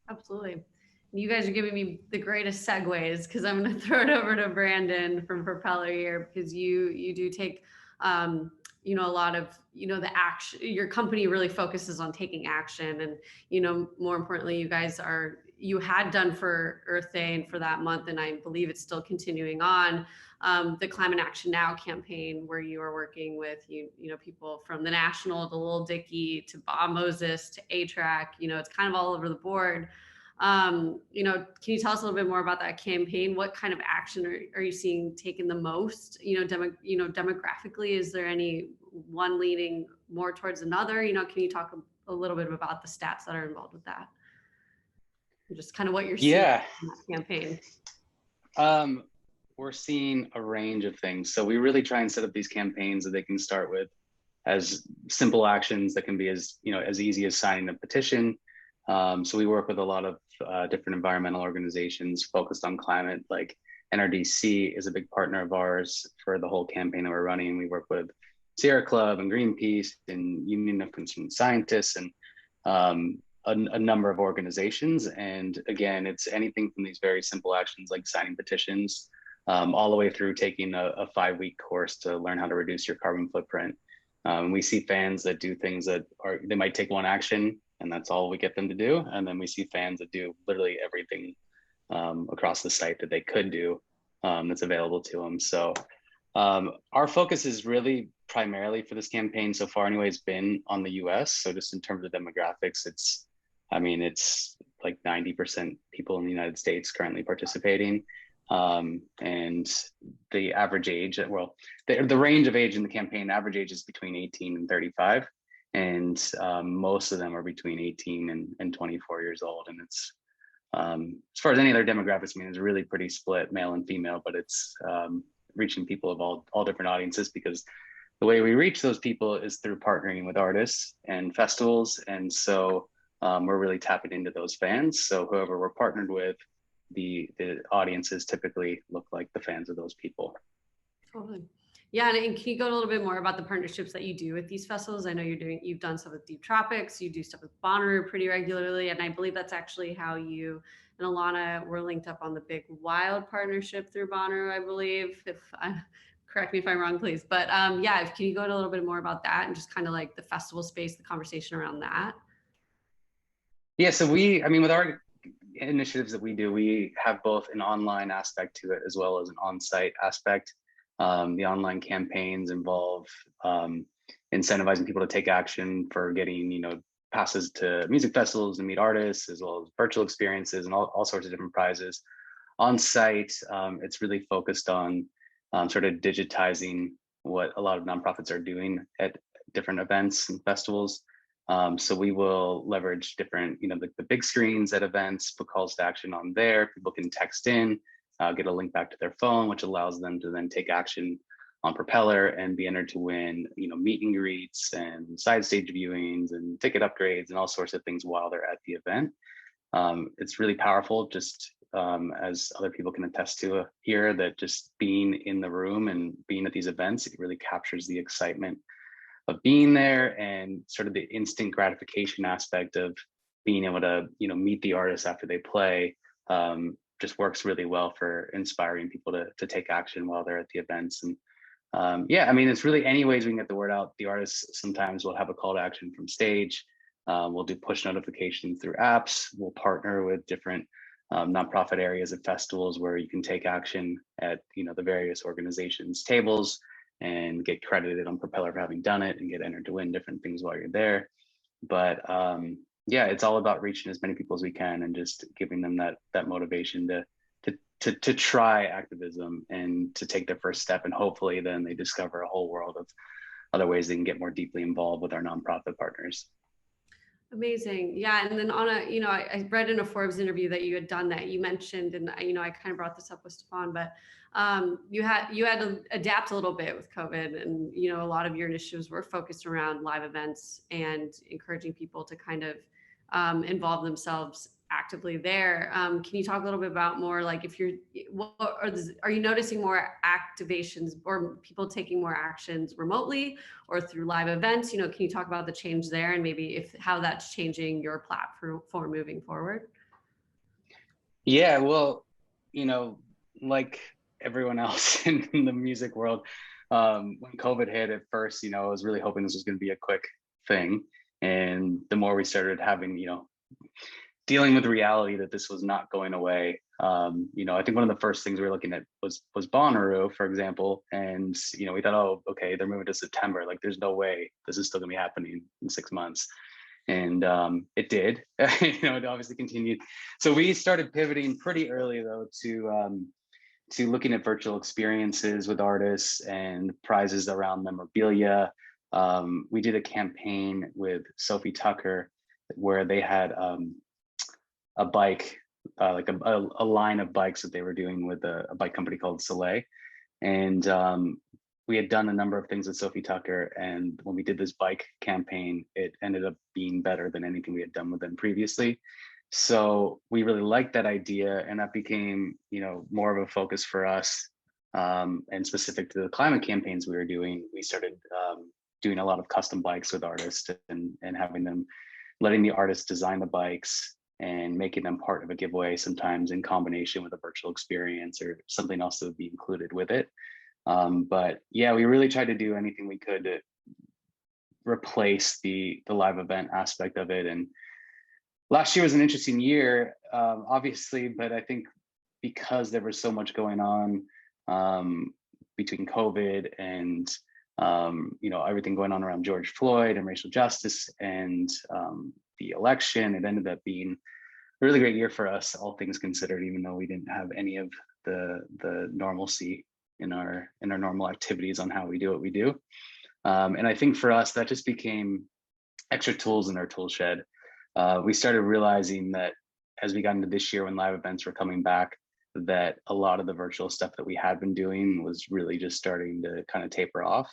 Absolutely. You guys are giving me the greatest segues, because I'm going to throw it over to Brandon from Propeller here, because you do take, you know, a lot of, you know, the action. Your company really focuses on taking action, and, you know, more importantly, you had done for Earth Day and for that month, and I believe it's still continuing on, the Climate Action Now campaign, where you are working with, you know, people from the National to Lil Dicky to Bob Moses to A-Track. You know, it's kind of all over the board. You know, can you tell us a little bit more about that campaign? What kind of action are you seeing taken the most? You know, demographically, is there any one leaning more towards another? You know, can you talk a little bit about the stats that are involved with that? Just kind of what you're seeing in that campaign. We're seeing a range of things. So we really try and set up these campaigns that they can start with as simple actions that can be as, you know, as easy as signing a petition. So we work with a lot of different environmental organizations focused on climate, like NRDC is a big partner of ours for the whole campaign that we're running. We work with Sierra Club and Greenpeace and Union of Concerned Scientists and a number of organizations. And again, it's anything from these very simple actions like signing petitions, all the way through taking a 5-week course to learn how to reduce your carbon footprint. We see fans that do things that they might take one action and that's all we get them to do. And then we see fans that do literally everything across the site that they could do that's available to them. So our focus is really primarily for this campaign so far anyways been on the US. So just in terms of demographics, it's like 90% people in the United States currently participating. And the average age, well, the range of age in the campaign, average age is between 18 and 35. And most of them are between 18 and 24 years old. And it's, as far as any other demographics, I mean, it's really pretty split, male and female, but it's reaching people of all different audiences, because the way we reach those people is through partnering with artists and festivals. And so we're really tapping into those fans. So whoever we're partnered with, the audiences typically look like the fans of those people. Totally. Yeah, and can you go a little bit more about the partnerships that you do with these festivals? I know you've done stuff with Deep Tropics, you do stuff with Bonnaroo pretty regularly, and I believe that's actually how you and Alanna were linked up on the Big Wild partnership through Bonnaroo, I believe. Correct me if I'm wrong, please. But yeah, can you go a little bit more about that and just kind of like the festival space, the conversation around that? Yeah, so with our initiatives that we do, we have both an online aspect to it as well as an on-site aspect. The online campaigns involve incentivizing people to take action for getting, passes to music festivals and meet artists, as well as virtual experiences and all sorts of different prizes. On site, it's really focused on sort of digitizing what a lot of nonprofits are doing at different events and festivals. So we will leverage different, the big screens at events, put calls to action on there. People can text in, get a link back to their phone, which allows them to then take action on Propeller and be entered to win, meet and greets and side stage viewings and ticket upgrades and all sorts of things while they're at the event. It's really powerful just as other people can attest to here, that just being in the room and being at these events, it really captures the excitement of being there and sort of the instant gratification aspect of being able to, meet the artists after they play. Just works really well for inspiring people to take action while they're at the events. And yeah, I mean, it's really any ways we can get the word out. The artists sometimes will have a call to action from stage. We'll do push notifications through apps. We'll partner with different nonprofit areas at festivals where you can take action at the various organizations' tables and get credited on Propeller for having done it and get entered to win different things while you're there. But yeah, it's all about reaching as many people as we can and just giving them that motivation to try activism and to take their first step, and hopefully then they discover a whole world of other ways they can get more deeply involved with our nonprofit partners. Amazing. Yeah. And then on I read in a Forbes interview that you had done that. You mentioned, and I kind of brought this up with Stephan, but you had to adapt a little bit with COVID, and a lot of your initiatives were focused around live events and encouraging people to kind of involve themselves actively there. Can you talk a little bit about more, like, are you noticing more activations or people taking more actions remotely or through live events? Can you talk about the change there and maybe how that's changing your platform moving forward? Yeah, well, like everyone else in the music world, when COVID hit at first, I was really hoping this was going to be a quick thing. And the more we started having, dealing with the reality that this was not going away, I think one of the first things we were looking at was Bonnaroo, for example. And, we thought, oh, okay, they're moving to September. Like, there's no way this is still gonna be happening in 6 months. And it did, it obviously continued. So we started pivoting pretty early, though, to looking at virtual experiences with artists and prizes around memorabilia. We did a campaign with Sophie Tucker where they had a bike, like a line of bikes that they were doing with a bike company called Soleil. And we had done a number of things with Sophie Tucker. And when we did this bike campaign, it ended up being better than anything we had done with them previously. So we really liked that idea, and that became, more of a focus for us. And specific to the climate campaigns we were doing, we started doing a lot of custom bikes with artists and letting the artists design the bikes and making them part of a giveaway, sometimes in combination with a virtual experience or something else that would be included with it. But yeah, we really tried to do anything we could to replace the live event aspect of it. And last year was an interesting year, obviously, but I think because there was so much going on between COVID and everything going on around George Floyd and racial justice and the election, it ended up being a really great year for us, all things considered, even though we didn't have any of the normalcy in our normal activities on how we do what we do. And I think for us, that just became extra tools in our tool shed. We started realizing that as we got into this year, when live events were coming back, that a lot of the virtual stuff that we had been doing was really just starting to kind of taper off.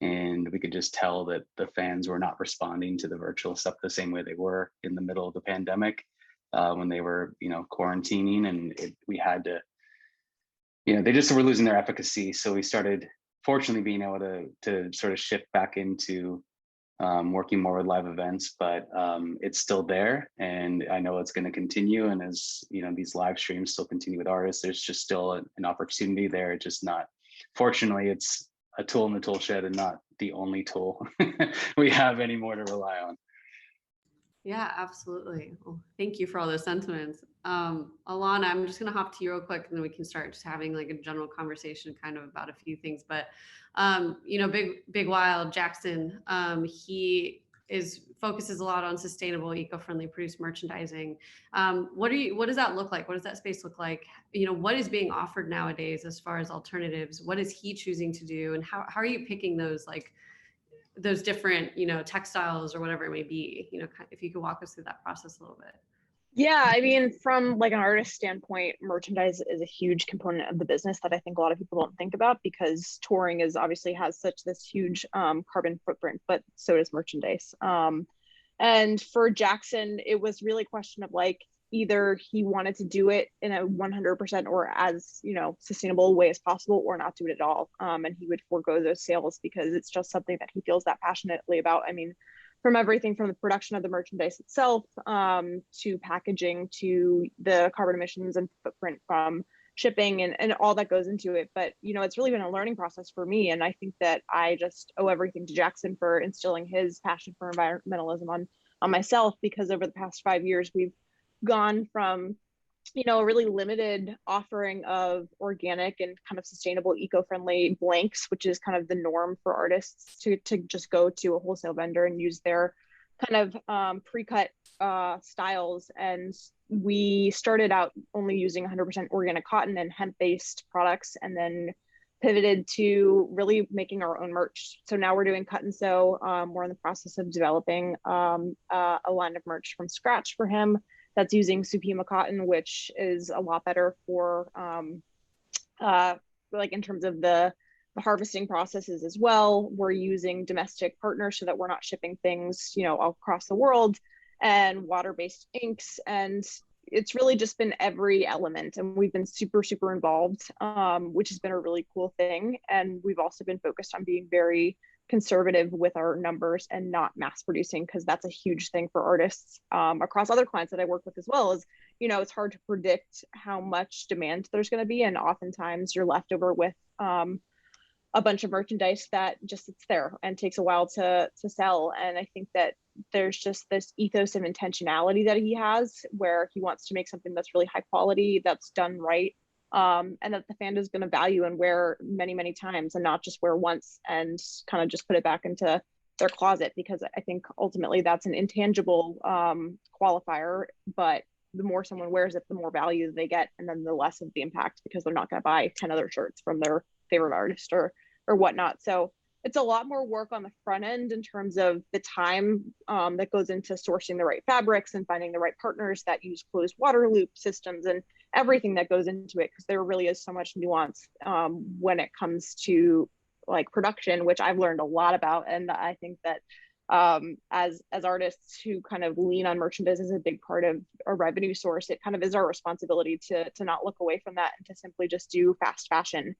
And we could just tell that the fans were not responding to the virtual stuff the same way they were in the middle of the pandemic, when they were, quarantining, and we had to, they just were losing their efficacy. So we started, fortunately, being able to sort of shift back into working more with live events, but it's still there, and I know it's going to continue. And as these live streams still continue with artists, there's just still an opportunity there. It's just not, fortunately, it's a tool in the tool shed and not the only tool we have anymore to rely on. Yeah, absolutely. Well, thank you for all those sentiments. Alanna, I'm just going to hop to you real quick, and then we can start just having like a general conversation kind of about a few things. But, Big Wild Jackson, he focuses a lot on sustainable, eco-friendly produced merchandising. What does that look like? What does that space look like? What is being offered nowadays as far as alternatives? What is he choosing to do? And how are you picking those, like, those different, textiles or whatever it may be, if you could walk us through that process a little bit. Yeah, I mean, from like an artist standpoint, merchandise is a huge component of the business that I think a lot of people don't think about, because touring obviously has such this huge carbon footprint, but so does merchandise. And for Jackson, it was really a question of like, either he wanted to do it in a 100% or as, you know, sustainable way as possible, or not do it at all. And he would forego those sales because it's just something that he feels that passionately about. I mean, from everything from the production of the merchandise itself, to packaging, to the carbon emissions and footprint from shipping and all that goes into it. But, you know, it's really been a learning process for me. And I think that I just owe everything to Jackson for instilling his passion for environmentalism on myself, because over the past 5 years, we've gone from, you know, a really limited offering of organic and kind of sustainable eco-friendly blanks, which is kind of the norm for artists, to just go to a wholesale vendor and use their kind of pre-cut styles. And we started out only using 100% organic cotton and hemp-based products, and then pivoted to really making our own merch. So now we're doing cut and sew. We're in the process of developing a line of merch from scratch for him that's using Supima cotton, which is a lot better for like in terms of the harvesting processes as well. We're using domestic partners so that we're not shipping things, you know, all across the world, and water-based inks. And it's really just been every element, and we've been super, super involved, which has been a really cool thing. And we've also been focused on being very conservative with our numbers and not mass producing, because that's a huge thing for artists across other clients that I work with as well. Is, you know, it's hard to predict how much demand there's going to be, and oftentimes you're left over with a bunch of merchandise that just sits there and takes a while to sell. And I think that there's just this ethos of intentionality that he has, where he wants to make something that's really high quality, that's done right, and that the fan is going to value and wear many, many times, and not just wear once and kind of just put it back into their closet, because I think ultimately that's an intangible qualifier. But the more someone wears it, the more value they get, and then the less of the impact, because they're not going to buy 10 other shirts from their favorite artist or whatnot. So it's a lot more work on the front end in terms of the time that goes into sourcing the right fabrics and finding the right partners that use closed water loop systems and everything that goes into it, because there really is so much nuance when it comes to like production, which I've learned a lot about. And I think that as artists who kind of lean on merchandise as a big part of a revenue source, it kind of is our responsibility to not look away from that and to simply just do fast fashion.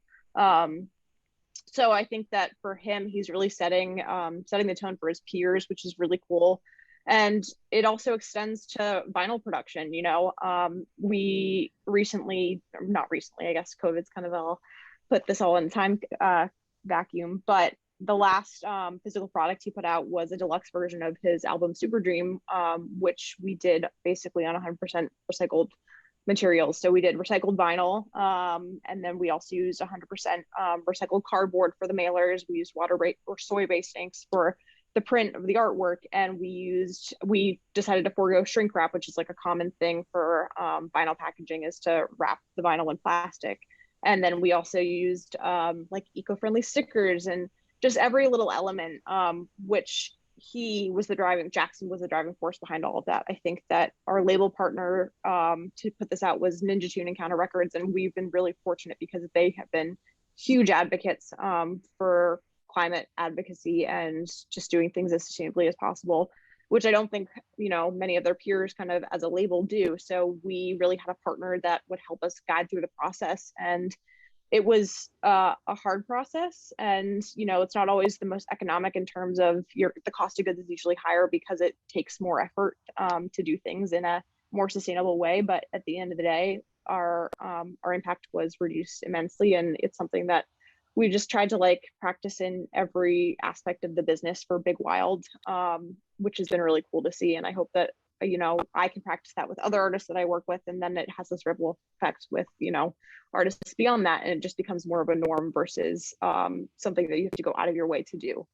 So I think that for him, he's really setting the tone for his peers, which is really cool. And it also extends to vinyl production. You know, we not recently, I guess COVID's kind of all put this all in time vacuum, but the last physical product he put out was a deluxe version of his album Super Dream, which we did basically on 100% recycled materials. So we did recycled vinyl, and then we also used 100% recycled cardboard for the mailers. We used water-based or soy-based inks for the print of the artwork, and we decided to forego shrink wrap, which is like a common thing for vinyl packaging, is to wrap the vinyl in plastic. And then we also used like eco-friendly stickers and just every little element, which Jackson was the driving force behind all of that. I think that our label partner to put this out was Ninja Tune and Counter Records, and we've been really fortunate because they have been huge advocates for climate advocacy and just doing things as sustainably as possible, which I don't think, you know, many of their peers kind of as a label do. So we really had a partner that would help us guide through the process. And it was a hard process, and you know, it's not always the most economic in terms of the cost of goods is usually higher because it takes more effort to do things in a more sustainable way. But at the end of the day, our impact was reduced immensely, and it's something that we just tried to like practice in every aspect of the business for Big Wild, which has been really cool to see. And I hope that, you know, I can practice that with other artists that I work with, and then it has this ripple effect with, you know, artists beyond that, and it just becomes more of a norm versus something that you have to go out of your way to do.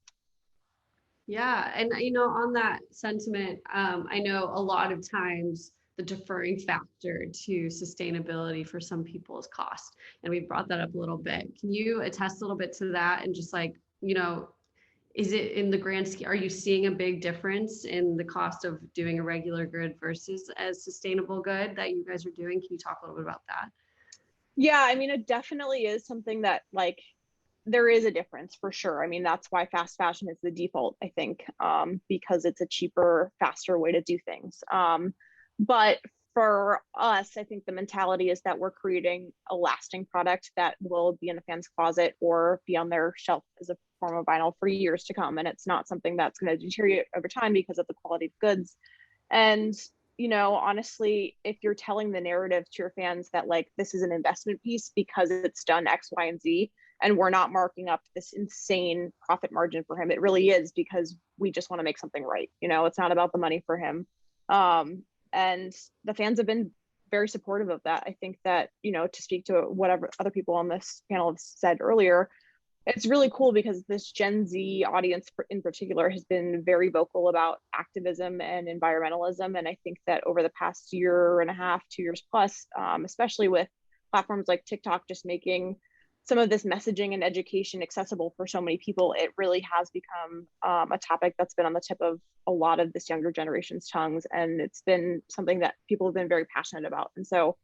Yeah, and you know, on that sentiment, I know a lot of times the deferring factor to sustainability for some people is cost, and we brought that up a little bit. Can you attest a little bit to that, and just like, you know, is it in the grand scheme, are you seeing a big difference in the cost of doing a regular good versus a sustainable good that you guys are doing? Can you talk a little bit about that? Yeah, I mean, it definitely is something that like there is a difference for sure. I mean, that's why fast fashion is the default, I think, because it's a cheaper, faster way to do things. But for us, I think the mentality is that we're creating a lasting product that will be in a fan's closet or be on their shelf as a form of vinyl for years to come. And it's not something that's going to deteriorate over time because of the quality of goods. And, you know, honestly, if you're telling the narrative to your fans that like, this is an investment piece because it's done X, Y, and Z, and we're not marking up this insane profit margin for him, it really is because we just want to make something right. You know, it's not about the money for him. And the fans have been very supportive of that. I think that, you know, to speak to whatever other people on this panel have said earlier, it's really cool because this Gen Z audience in particular has been very vocal about activism and environmentalism. And I think that over the past year and a half, 2 years plus, especially with platforms like TikTok just making some of this messaging and education accessible for so many people, it really has become a topic that's been on the tip of a lot of this younger generation's tongues. And it's been something that people have been very passionate about. And so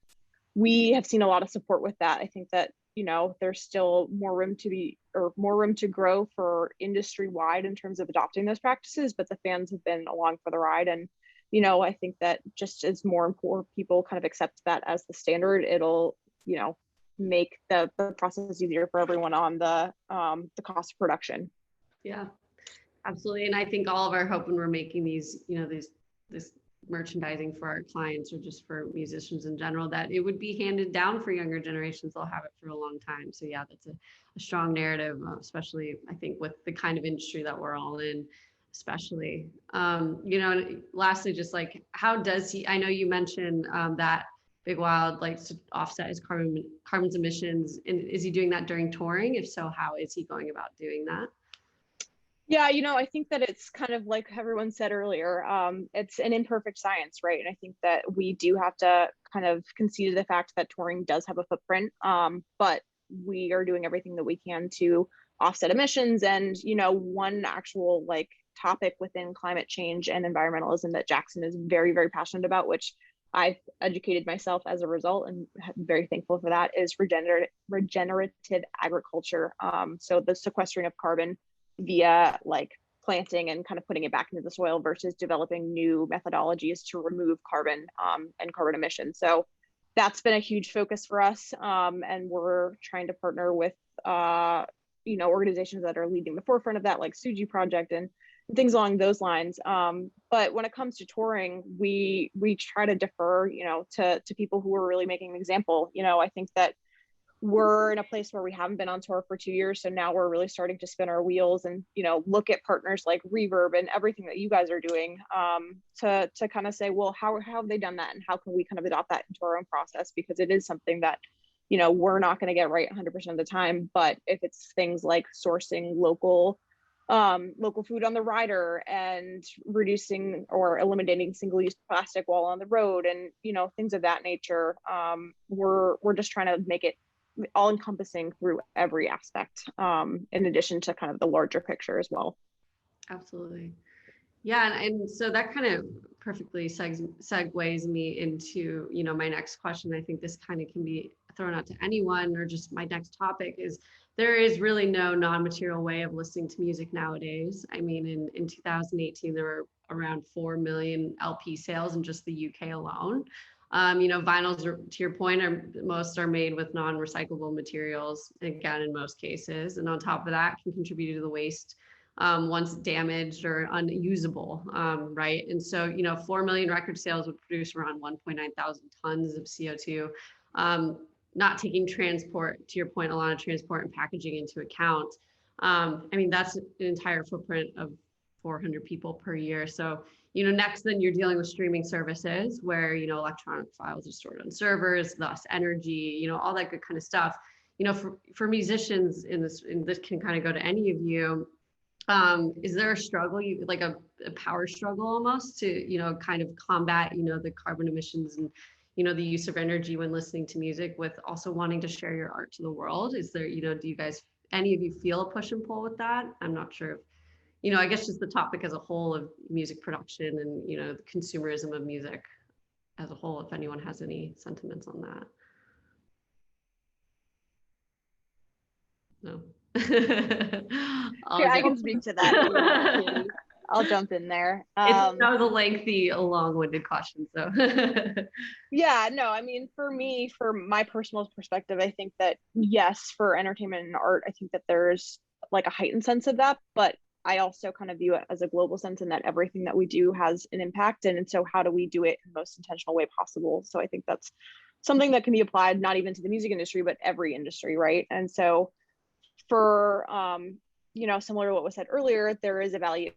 we have seen a lot of support with that. I think that, you know, there's still more room to grow for industry wide in terms of adopting those practices, but the fans have been along for the ride. And, you know, I think that just as more and more people kind of accept that as the standard, it'll, you know, make the process easier for everyone on the cost of production. Yeah, absolutely. And I think all of our hope when we're making these, you know, this merchandising for our clients or just for musicians in general, that it would be handed down for younger generations. They'll have it for a long time. So yeah, that's a strong narrative, especially I think with the kind of industry that we're all in, especially. You know, and lastly, just like, how does he, I know you mentioned that Big Wild likes to offset his carbon's emissions. And is he doing that during touring? If so, how is he going about doing that? Yeah, you know, I think that it's kind of like everyone said earlier, it's an imperfect science, right? And I think that we do have to kind of concede to the fact that touring does have a footprint, but we are doing everything that we can to offset emissions. And, you know, one actual like topic within climate change and environmentalism that Jackson is very, very passionate about, which I've educated myself as a result and I'm very thankful for that, is regenerative agriculture. So the sequestering of carbon via like planting and kind of putting it back into the soil versus developing new methodologies to remove carbon and carbon emissions. So that's been a huge focus for us. And we're trying to partner with, you know, organizations that are leading the forefront of that, like Suji Project and things along those lines. But when it comes to touring, we try to defer, you know, to people who are really making an example. You know, I think that we're in a place where we haven't been on tour for 2 years. So now we're really starting to spin our wheels and, you know, look at partners like REVERB and everything that you guys are doing to kind of say, well, how have they done that? And how can we kind of adopt that into our own process? Because it is something that, you know, we're not going to get right 100% of the time. But if it's things like sourcing local food on the rider and reducing or eliminating single-use plastic while on the road and, you know, things of that nature, we're just trying to make it all encompassing through every aspect, in addition to kind of the larger picture as well. Absolutely. Yeah. And so that kind of perfectly segues me into, you know, my next question. I think this kind of can be thrown out to anyone, or just my next topic is, there is really no non-material way of listening to music nowadays. I mean, in 2018, there were around 4 million LP sales in just the UK alone. You know, vinyls, to your point, most are made with non-recyclable materials, again, in most cases. And on top of that, can contribute to the waste once damaged or unusable, right? And so, you know, 4 million record sales would produce around 1.9 thousand tons of CO2. Not taking transport, to your point, Alanna, transport and packaging into account. I mean, that's an entire footprint of 400 people per year. So, you know, next then you're dealing with streaming services where, you know, electronic files are stored on servers, thus energy, you know, all that good kind of stuff. You know, for musicians in this can kind of go to any of you. Is there a struggle, like a power struggle almost to, you know, kind of combat, you know, the carbon emissions and, you know, the use of energy when listening to music with also wanting to share your art to the world? Is there, you know, do you guys, any of you feel a push and pull with that? I'm not sure if, you know, I guess just the topic as a whole of music production and, you know, the consumerism of music as a whole, if anyone has any sentiments on that. No. Yeah, I can speak to that. I'll jump in there. That was a lengthy, long-winded question. So yeah, no, I mean, for me, for my personal perspective, I think that yes, for entertainment and art, I think that there's like a heightened sense of that, but I also kind of view it as a global sense in that everything that we do has an impact. And so how do we do it in the most intentional way possible? So I think that's something that can be applied not even to the music industry, but every industry, right? And so for, you know, similar to what was said earlier, there is a value,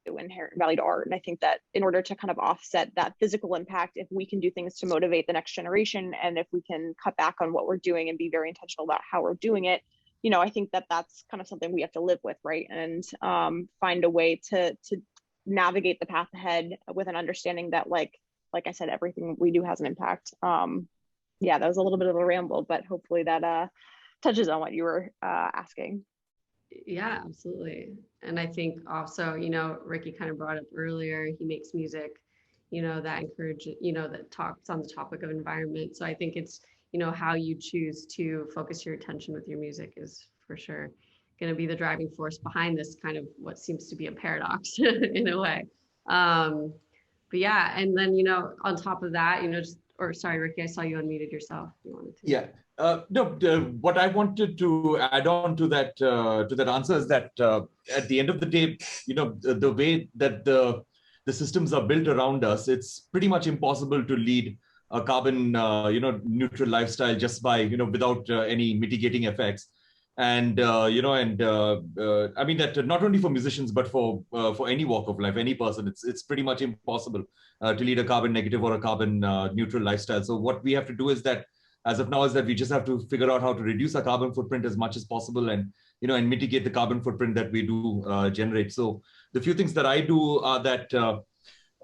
inherent value to art. And I think that in order to kind of offset that physical impact, if we can do things to motivate the next generation, and if we can cut back on what we're doing and be very intentional about how we're doing it, you know, I think that that's kind of something we have to live with, right? And find a way to navigate the path ahead with an understanding that, like I said, everything we do has an impact. Yeah, that was a little bit of a ramble, but hopefully that touches on what you were asking. Yeah, absolutely. And I think also, you know, Ricky kind of brought up earlier, he makes music, you know, that encourages, you know, that talks on the topic of environment. So I think it's, you know, how you choose to focus your attention with your music is for sure going to be the driving force behind this kind of what seems to be a paradox in a way. But yeah, and then, you know, on top of that, you know, just, or sorry, Ricky, I saw you unmuted yourself. You wanted to. Yeah. No, what I wanted to add on to that answer is that at the end of the day, you know, the way that the systems are built around us, it's pretty much impossible to lead a carbon, you know, neutral lifestyle just by, you know, without any mitigating effects. And you know, and I mean that not only for musicians but for any walk of life, any person, it's pretty much impossible to lead a carbon negative or a carbon neutral lifestyle. So what we have to do is that, as of now, is that we just have to figure out how to reduce our carbon footprint as much as possible, and, you know, and mitigate the carbon footprint that we do generate. So the few things that I do are that,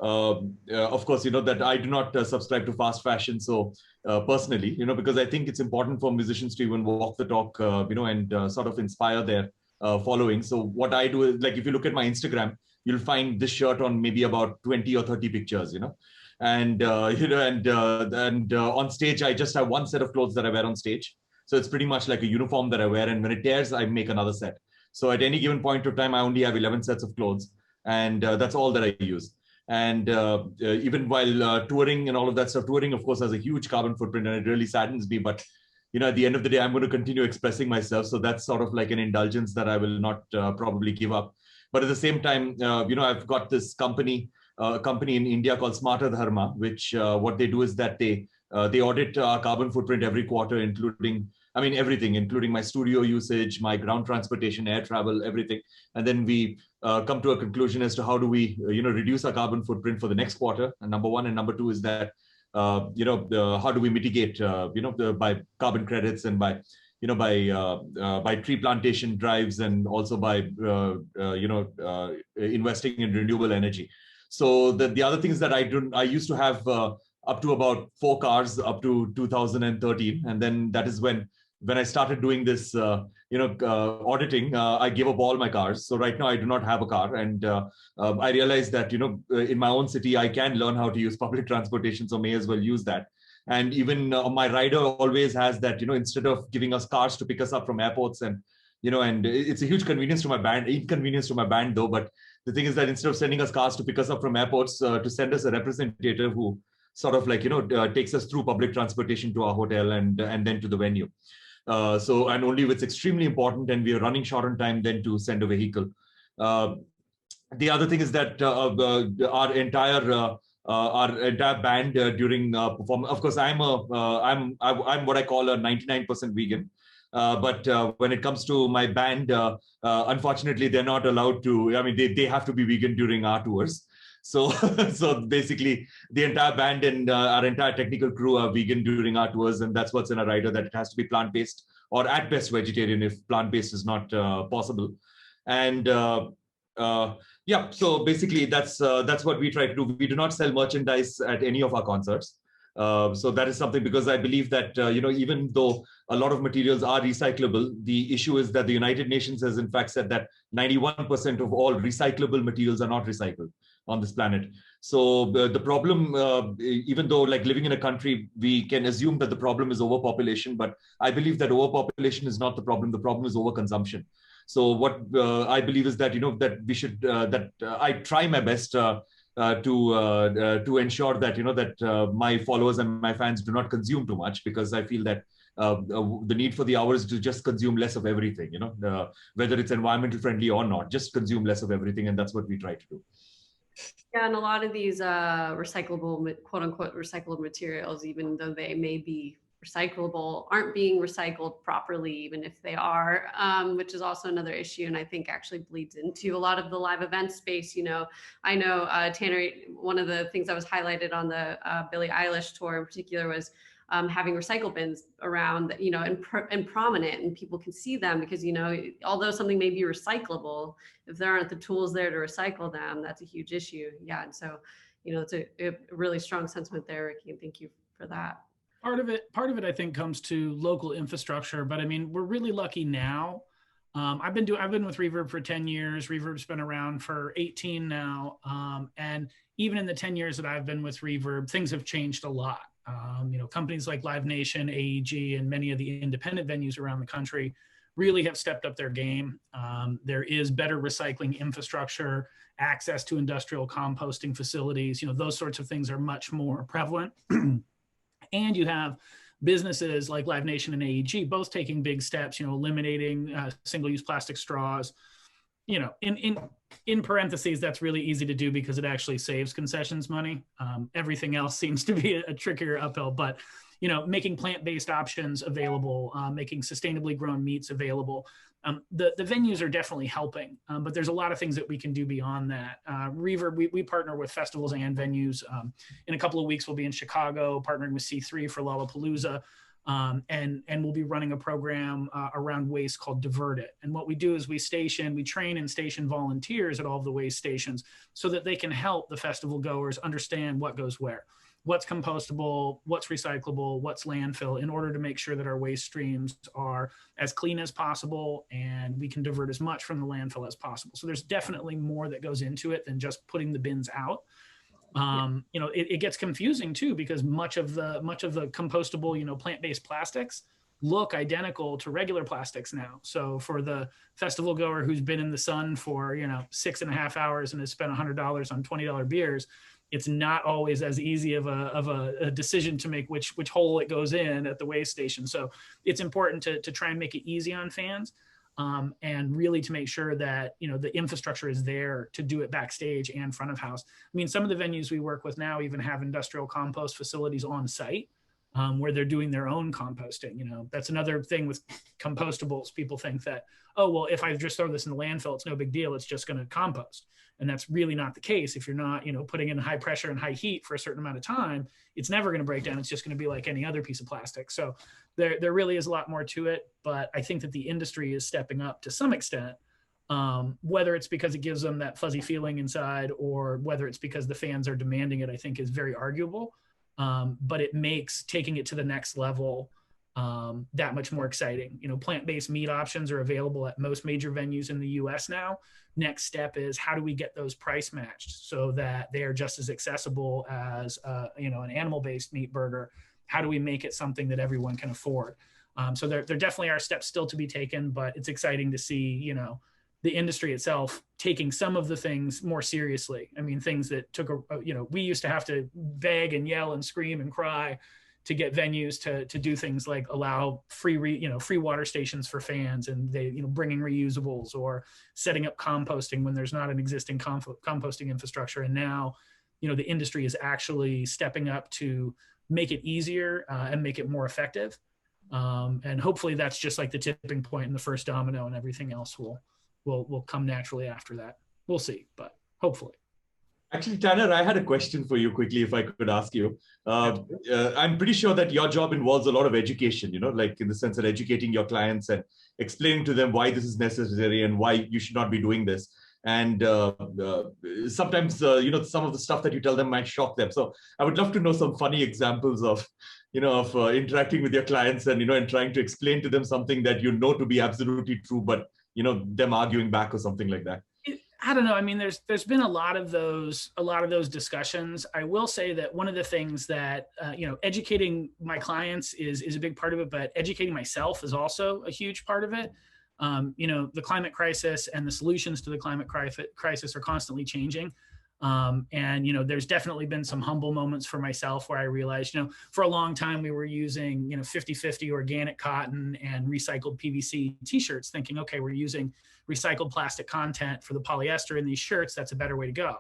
of course, you know, that I do not subscribe to fast fashion. So personally, you know, because I think it's important for musicians to even walk the talk, you know, and sort of inspire their following. So what I do is, like, if you look at my Instagram, you'll find this shirt on maybe about 20 or 30 pictures, you know. And you know, and on stage, I just have one set of clothes that I wear on stage. So it's pretty much like a uniform that I wear, and when it tears, I make another set. So at any given point of time, I only have 11 sets of clothes, and that's all that I use. And even while touring and all of that stuff, touring, of course, has a huge carbon footprint, and it really saddens me. But, you know, at the end of the day, I'm going to continue expressing myself. So that's sort of like an indulgence that I will not probably give up. But at the same time, you know, I've got this company in India called Smarter Dharma, which what they do is that they audit our carbon footprint every quarter, including, I mean, everything, including my studio usage, my ground transportation, air travel, everything. And then we come to a conclusion as to how do we, you know, reduce our carbon footprint for the next quarter. And number one, and number two is that, you know, how do we mitigate, you know, by carbon credits and by, you know, by tree plantation drives, and also by, you know, investing in renewable energy. So the other things that I used to have up to about 4 cars up to 2013. And then that is when I started doing this, you know, auditing, I gave up all my cars. So right now I do not have a car. And I realized that, you know, in my own city, I can learn how to use public transportation. So may as well use that. And even my rider always has that, you know, instead of giving us cars to pick us up from airports, and, you know, and it's a huge inconvenience to my band though. But the thing is that instead of sending us cars to pick us up from airports, to send us a representative who sort of like, you know, takes us through public transportation to our hotel and then to the venue. So, and only if it's extremely important and we are running short on time, then to send a vehicle. The other thing is that our entire band during performance. Of course, I'm what I call a 99% vegan. But when it comes to my band, unfortunately, they're not allowed to. I mean, they have to be vegan during our tours. So, so basically, the entire band and our entire technical crew are vegan during our tours, and that's what's in a rider, that it has to be plant-based or at best vegetarian if plant-based is not possible. And yeah, so basically that's what we try to do. We do not sell merchandise at any of our concerts. So that is something, because I believe that, you know, even though a lot of materials are recyclable, the issue is that the United Nations has in fact said that 91% of all recyclable materials are not recycled. on this planet. So the problem, even though like living in a country, we can assume that the problem is overpopulation, but I believe that overpopulation is not the problem. The problem is overconsumption. So what I believe is that, that we should, I try my best to ensure that, that my followers and my fans do not consume too much, because I feel that the need for the hours to just consume less of everything, whether it's environmental friendly or not, just consume less of everything. And that's what we try to do. Yeah, and a lot of these recyclable, quote unquote, recyclable materials, even though they may be recyclable, aren't being recycled properly, even if they are, which is also another issue. And I think actually bleeds into a lot of the live event space. I know, Tanner, one of the things that was highlighted on the Billie Eilish tour in particular was having recycle bins around, and prominent, and people can see them because, although something may be recyclable, if there aren't the tools there to recycle them, that's a huge issue. Yeah. And so, it's a really strong sentiment there, Ricky, and thank you for that. Part of it, I think, comes to local infrastructure, but I mean, we're really lucky now. I've been with Reverb for 10 years. Reverb's been around for 18 now. And even in the 10 years that I've been with Reverb, things have changed a lot. Companies like Live Nation, AEG, and many of the independent venues around the country really have stepped up their game. There is better recycling infrastructure, access to industrial composting facilities. Those sorts of things are much more prevalent. And you have businesses like Live Nation and AEG both taking big steps, eliminating single-use plastic straws. In parentheses, that's really easy to do because it actually saves concessions money. Everything else seems to be a trickier uphill, but making plant-based options available, making sustainably grown meats available. The venues are definitely helping, but there's a lot of things that we can do beyond that. Reverb, we partner with festivals and venues. In a couple of weeks, we'll be in Chicago, partnering with C3 for Lollapalooza. And we'll be running a program around waste called Divert It. And what we do is we train and station volunteers at all of the waste stations so that they can help the festival goers understand what goes where, what's compostable, what's recyclable, what's landfill, in order to make sure that our waste streams are as clean as possible and we can divert as much from the landfill as possible. So there's definitely more that goes into it than just putting the bins out. It gets confusing too, because much of the compostable, plant-based plastics look identical to regular plastics now. So for the festival goer who's been in the sun for, 6.5 hours and has spent $100 on $20 beers, it's not always as easy of a decision to make which hole it goes in at the waste station. So it's important to try and make it easy on fans. And really to make sure that, the infrastructure is there to do it backstage and front of house. I mean, some of the venues we work with now even have industrial compost facilities on site where they're doing their own composting. That's another thing with compostables. People think that, oh, well, if I just throw this in the landfill, it's no big deal. It's just going to compost. And that's really not the case. If you're not, putting in high pressure and high heat for a certain amount of time, it's never going to break down. It's just going to be like any other piece of plastic. So there really is a lot more to it. But I think that the industry is stepping up to some extent, whether it's because it gives them that fuzzy feeling inside or whether it's because the fans are demanding it, I think is very arguable. But it makes taking it to the next level that much more exciting. Plant-based meat options are available at most major venues in the US now. Next step is how do we get those price matched so that they are just as accessible as an animal-based meat burger? How do we make it something that everyone can afford? So there definitely are steps still to be taken, but it's exciting to see, the industry itself taking some of the things more seriously. I mean, things that took we used to have to beg and yell and scream and cry to get venues to do things like allow free water stations for fans, and they, bringing reusables or setting up composting when there's not an existing composting infrastructure. And now, the industry is actually stepping up to make it easier and make it more effective. And hopefully that's just like the tipping point and the first domino, and everything else will come naturally after that. We'll see, but hopefully. Actually, Tanner, I had a question for you quickly, if I could ask you. I'm pretty sure that your job involves a lot of education, like in the sense that educating your clients and explaining to them why this is necessary and why you should not be doing this. And sometimes, some of the stuff that you tell them might shock them. So I would love to know some funny examples of interacting with your clients and, and trying to explain to them something that to be absolutely true, but, them arguing back or something like that. I don't know. I mean, there's been a lot of those discussions. I will say that one of the things that educating my clients is a big part of it, but educating myself is also a huge part of it. The climate crisis and the solutions to the climate crisis are constantly changing. There's definitely been some humble moments for myself where I realized, for a long time we were using 50-50 organic cotton and recycled PVC t-shirts, thinking, okay, we're using recycled plastic content for the polyester in these shirts. That's a better way to go.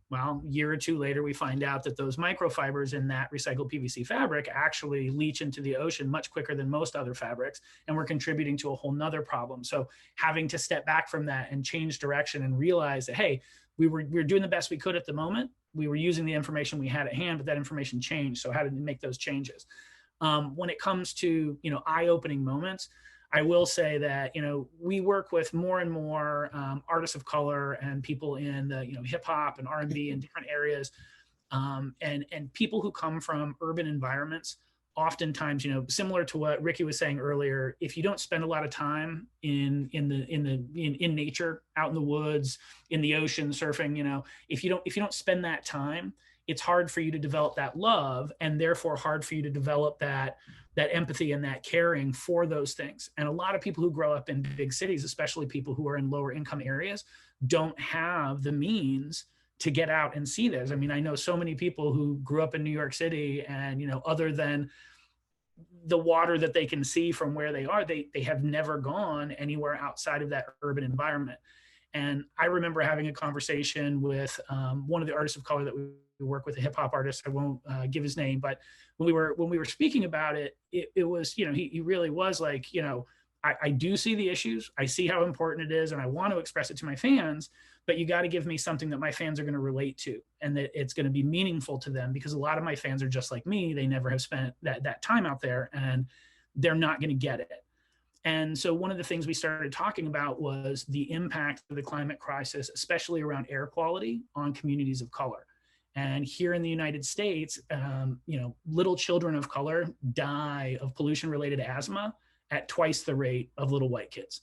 Well, a year or two later, we find out that those microfibers in that recycled PVC fabric actually leach into the ocean much quicker than most other fabrics, and we're contributing to a whole nother problem. So having to step back from that and change direction and realize that, hey, we were doing the best we could at the moment. We were using the information we had at hand, but that information changed. So how did we make those changes? When it comes to, eye-opening moments, I will say that, we work with more and more artists of color and people in the, hip hop and R&B in different areas, and people who come from urban environments. Oftentimes, similar to what Ricky was saying earlier, if you don't spend a lot of time in nature, out in the woods, in the ocean, surfing, if you don't spend that time, it's hard for you to develop that love, and therefore hard for you to develop that empathy and that caring for those things. And a lot of people who grow up in big cities, especially people who are in lower income areas, don't have the means to get out and see this. I mean, I know so many people who grew up in New York City and, other than the water that they can see from where they are, they have never gone anywhere outside of that urban environment. And I remember having a conversation with one of the artists of color that we work with, a hip hop artist. I won't give his name, but when we were speaking about it, it was, he really was like, I do see the issues. I see how important it is, and I want to express it to my fans, but you got to give me something that my fans are going to relate to and that it's going to be meaningful to them, because a lot of my fans are just like me. They never have spent that time out there, and they're not going to get it. And so one of the things we started talking about was the impact of the climate crisis, especially around air quality, on communities of color. And here in the United States, little children of color die of pollution-related asthma at twice the rate of little white kids.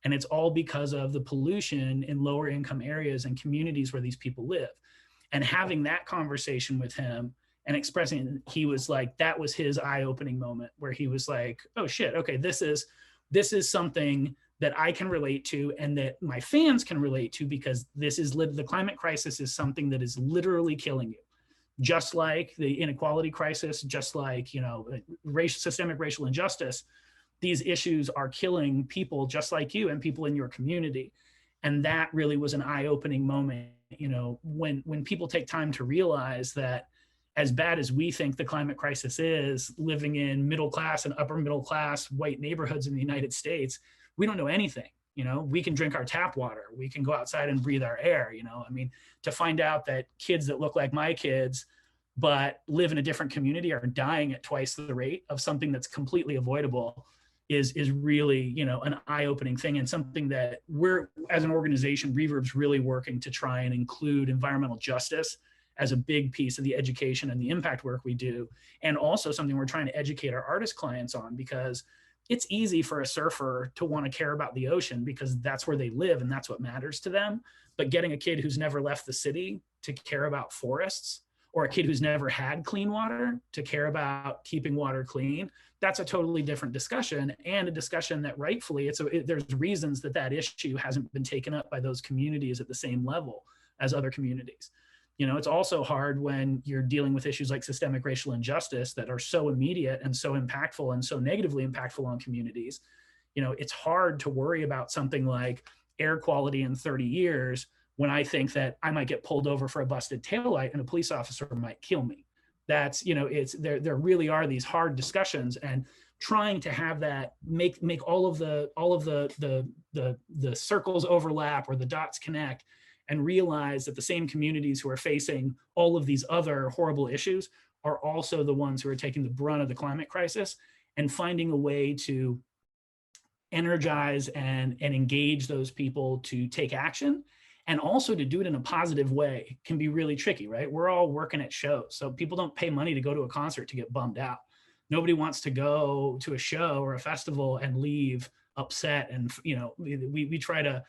And it's all because of the pollution in lower income areas and communities where these people live. And having that conversation with him and expressing, he was like, that was his eye-opening moment where he was like, oh shit, okay, this is something that I can relate to and that my fans can relate to, because the climate crisis is something that is literally killing you. Just like the inequality crisis, just like, systemic racial injustice, these issues are killing people just like you and people in your community. And that really was an eye-opening moment, when people take time to realize that as bad as we think the climate crisis is, living in middle class and upper middle class white neighborhoods in the United States, we don't know anything. We can drink our tap water. We can go outside and breathe our air. I mean, to find out that kids that look like my kids but live in a different community are dying at twice the rate of something that's completely avoidable is really, an eye-opening thing, and something that we're, as an organization, REVERB's really working to try and include environmental justice as a big piece of the education and the impact work we do. And also something we're trying to educate our artist clients on, because it's easy for a surfer to want to care about the ocean because that's where they live and that's what matters to them. But getting a kid who's never left the city to care about forests, or a kid who's never had clean water to care about keeping water clean, that's a totally different discussion, and a discussion that rightfully, there's reasons that issue hasn't been taken up by those communities at the same level as other communities. It's also hard when you're dealing with issues like systemic racial injustice that are so immediate and so impactful and so negatively impactful on communities. It's hard to worry about something like air quality in 30 years when I think that I might get pulled over for a busted taillight and a police officer might kill me. That's, there really are these hard discussions, and trying to have that make all of the circles overlap or the dots connect, and realize that the same communities who are facing all of these other horrible issues are also the ones who are taking the brunt of the climate crisis, and finding a way to energize and engage those people to take action, and also to do it in a positive way, can be really tricky, right? We're all working at shows, so people don't pay money to go to a concert to get bummed out. Nobody wants to go to a show or a festival and leave upset. And we try to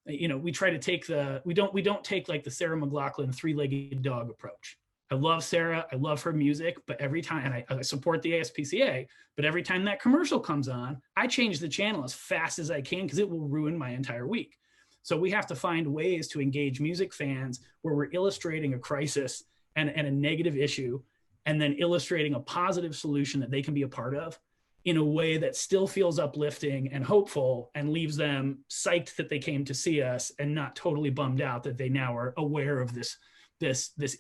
we try to take we don't take like the Sarah McLachlan three-legged dog approach. I love Sarah, I love her music, but every time, and I support the ASPCA, but every time that commercial comes on, I change the channel as fast as I can because it will ruin my entire week. So we have to find ways to engage music fans where we're illustrating a crisis and a negative issue, and then illustrating a positive solution that they can be a part of in a way that still feels uplifting and hopeful and leaves them psyched that they came to see us and not totally bummed out that they now are aware of this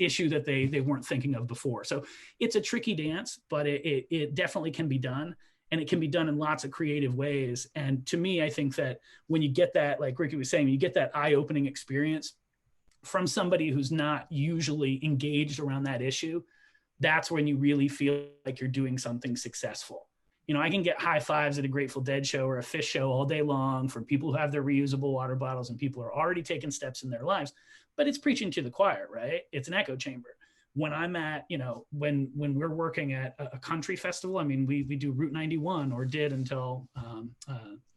issue that they weren't thinking of before. So it's a tricky dance, but it definitely can be done, and it can be done in lots of creative ways. And to me, I think that when you get that, like Ricky was saying, you get that eye-opening experience from somebody who's not usually engaged around that issue, that's when you really feel like you're doing something successful. I can get high fives at a Grateful Dead show or a Fish show all day long from people who have their reusable water bottles and people who are already taking steps in their lives, but it's preaching to the choir, right? It's an echo chamber. When I'm at, when we're working at a country festival, I mean, we do Route 91 or did until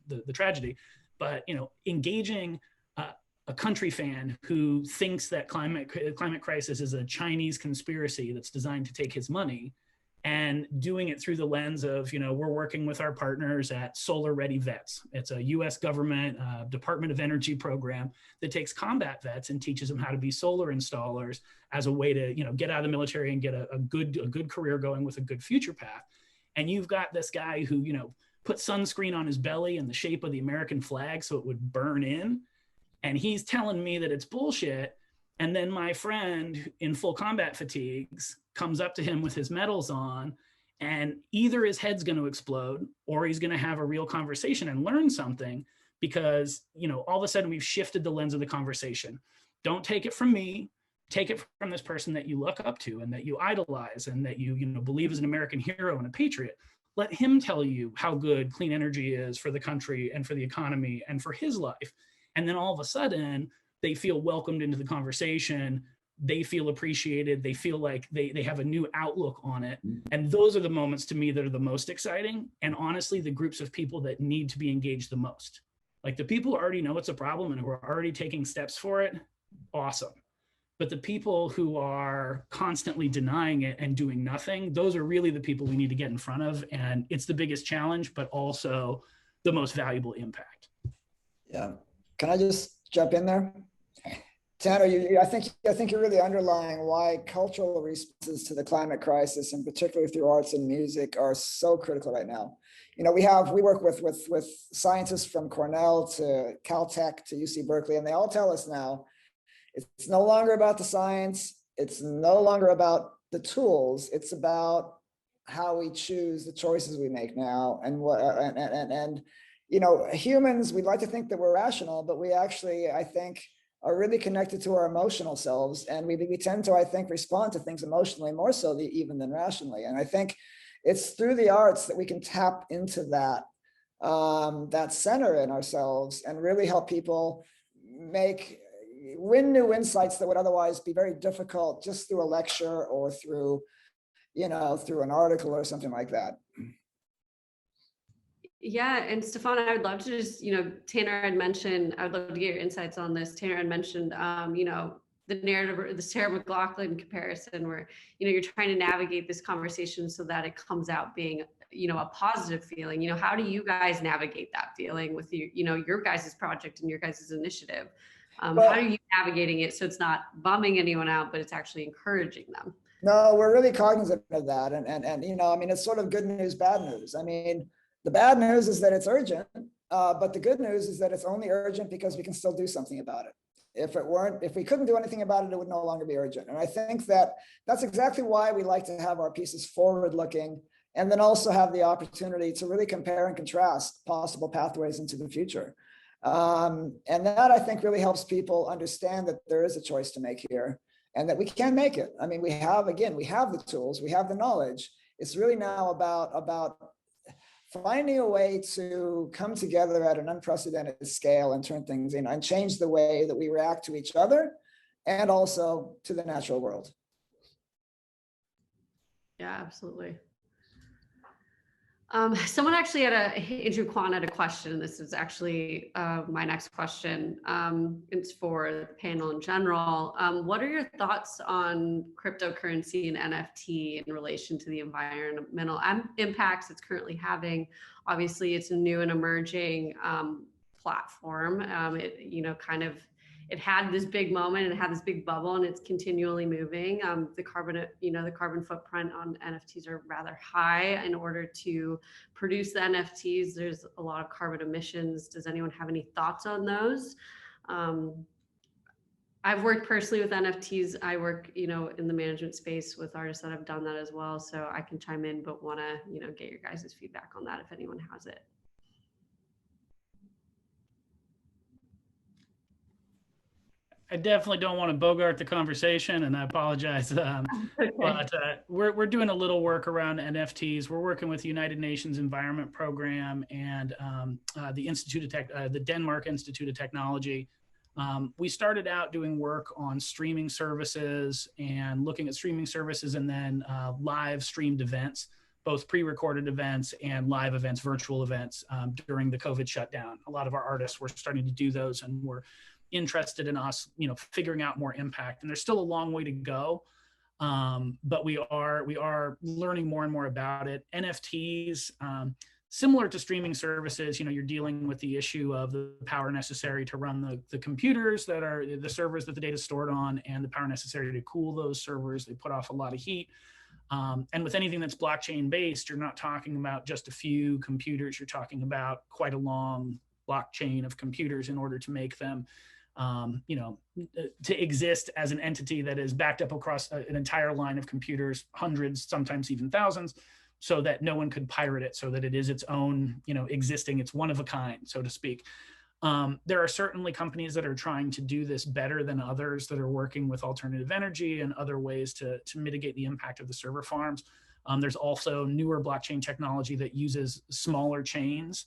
the tragedy, but, engaging a country fan who thinks that climate crisis is a Chinese conspiracy that's designed to take his money, and doing it through the lens of, we're working with our partners at Solar Ready Vets. It's a US government Department of Energy program that takes combat vets and teaches them how to be solar installers as a way to, get out of the military and get a good career going with a good future path. And you've got this guy who, put sunscreen on his belly in the shape of the American flag so it would burn in. And he's telling me that it's bullshit. And then my friend in full combat fatigues comes up to him with his medals on, and either his head's going to explode or he's going to have a real conversation and learn something, because, all of a sudden we've shifted the lens of the conversation. Don't take it from me. Take it from this person that you look up to and that you idolize and that you believe is an American hero and a patriot. Let him tell you how good clean energy is for the country and for the economy and for his life. And then all of a sudden, they feel welcomed into the conversation. They feel appreciated. They feel like they have a new outlook on it. And those are the moments to me that are the most exciting. And honestly, the groups of people that need to be engaged the most. Like the people who already know it's a problem and who are already taking steps for it, awesome. But the people who are constantly denying it and doing nothing, those are really the people we need to get in front of. And it's the biggest challenge, but also the most valuable impact. Yeah. Can I just jump in there? Tanner, I think you're really underlying why cultural responses to the climate crisis, and particularly through arts and music, are so critical right now. We work with scientists from Cornell to Caltech to UC Berkeley, and they all tell us now it's no longer about the science. It's no longer about the tools. It's about how we choose the choices we make now, and humans, we'd like to think that we're rational, but we actually, I think, are really connected to our emotional selves. And we tend to, I think, respond to things emotionally more so even than rationally. And I think it's through the arts that we can tap into that, that center in ourselves and really help people win new insights that would otherwise be very difficult just through a lecture or through an article or something like that. Yeah, and Stephan, I would love to just, Tanner had mentioned, I would love to get your insights on this. Tanner had mentioned, the narrative, the Sarah McLachlan comparison, where, you're trying to navigate this conversation so that it comes out being, a positive feeling. How do you guys navigate that feeling with your guys' project and your guys' initiative? How are you navigating it so it's not bumming anyone out, but it's actually encouraging them? No, we're really cognizant of that. And it's sort of good news, bad news. The bad news is that it's urgent, but the good news is that it's only urgent because we can still do something about it. If we couldn't do anything about it, it would no longer be urgent. And I think that's exactly why we like to have our pieces forward-looking, and then also have the opportunity to really compare and contrast possible pathways into the future. And that, I think, really helps people understand that there is a choice to make here and that we can make it. We have the tools, we have the knowledge. It's really now about finding a way to come together at an unprecedented scale and turn things in and change the way that we react to each other and also to the natural world. Yeah, absolutely. Someone actually Andrew Kwan had a question. This is actually my next question. It's for the panel in general. What are your thoughts on cryptocurrency and NFT in relation to the environmental impacts it's currently having? Obviously, it's a new and emerging platform. It had this big moment and it had this big bubble, and it's continually moving. The carbon footprint on NFTs are rather high. In order to produce the NFTs, there's a lot of carbon emissions. Does anyone have any thoughts on those? I've worked personally with NFTs. I work, in the management space with artists that have done that as well. So I can chime in, but want to, get your guys' feedback on that if anyone has it. I definitely don't want to bogart the conversation, and I apologize. Okay. But we're doing a little work around NFTs. We're working with the United Nations Environment Program and the Denmark Institute of Technology. We started out doing work on streaming services and looking at streaming services, and then live streamed events, both pre-recorded events and live events, virtual events during the COVID shutdown. A lot of our artists were starting to do those, and were interested in us, figuring out more impact. And there's still a long way to go, but we are learning more and more about it. NFTs, similar to streaming services, you're dealing with the issue of the power necessary to run the computers that are the servers that the data is stored on, and the power necessary to cool those servers. They put off a lot of heat. And with anything that's blockchain based, you're not talking about just a few computers. You're talking about quite a long blockchain of computers in order to make them to exist as an entity that is backed up across an entire line of computers, hundreds, sometimes even thousands, so that no one could pirate it, so that it is its own, existing, it's one of a kind, so to speak. There are certainly companies that are trying to do this better than others, that are working with alternative energy and other ways to mitigate the impact of the server farms. There's also newer blockchain technology that uses smaller chains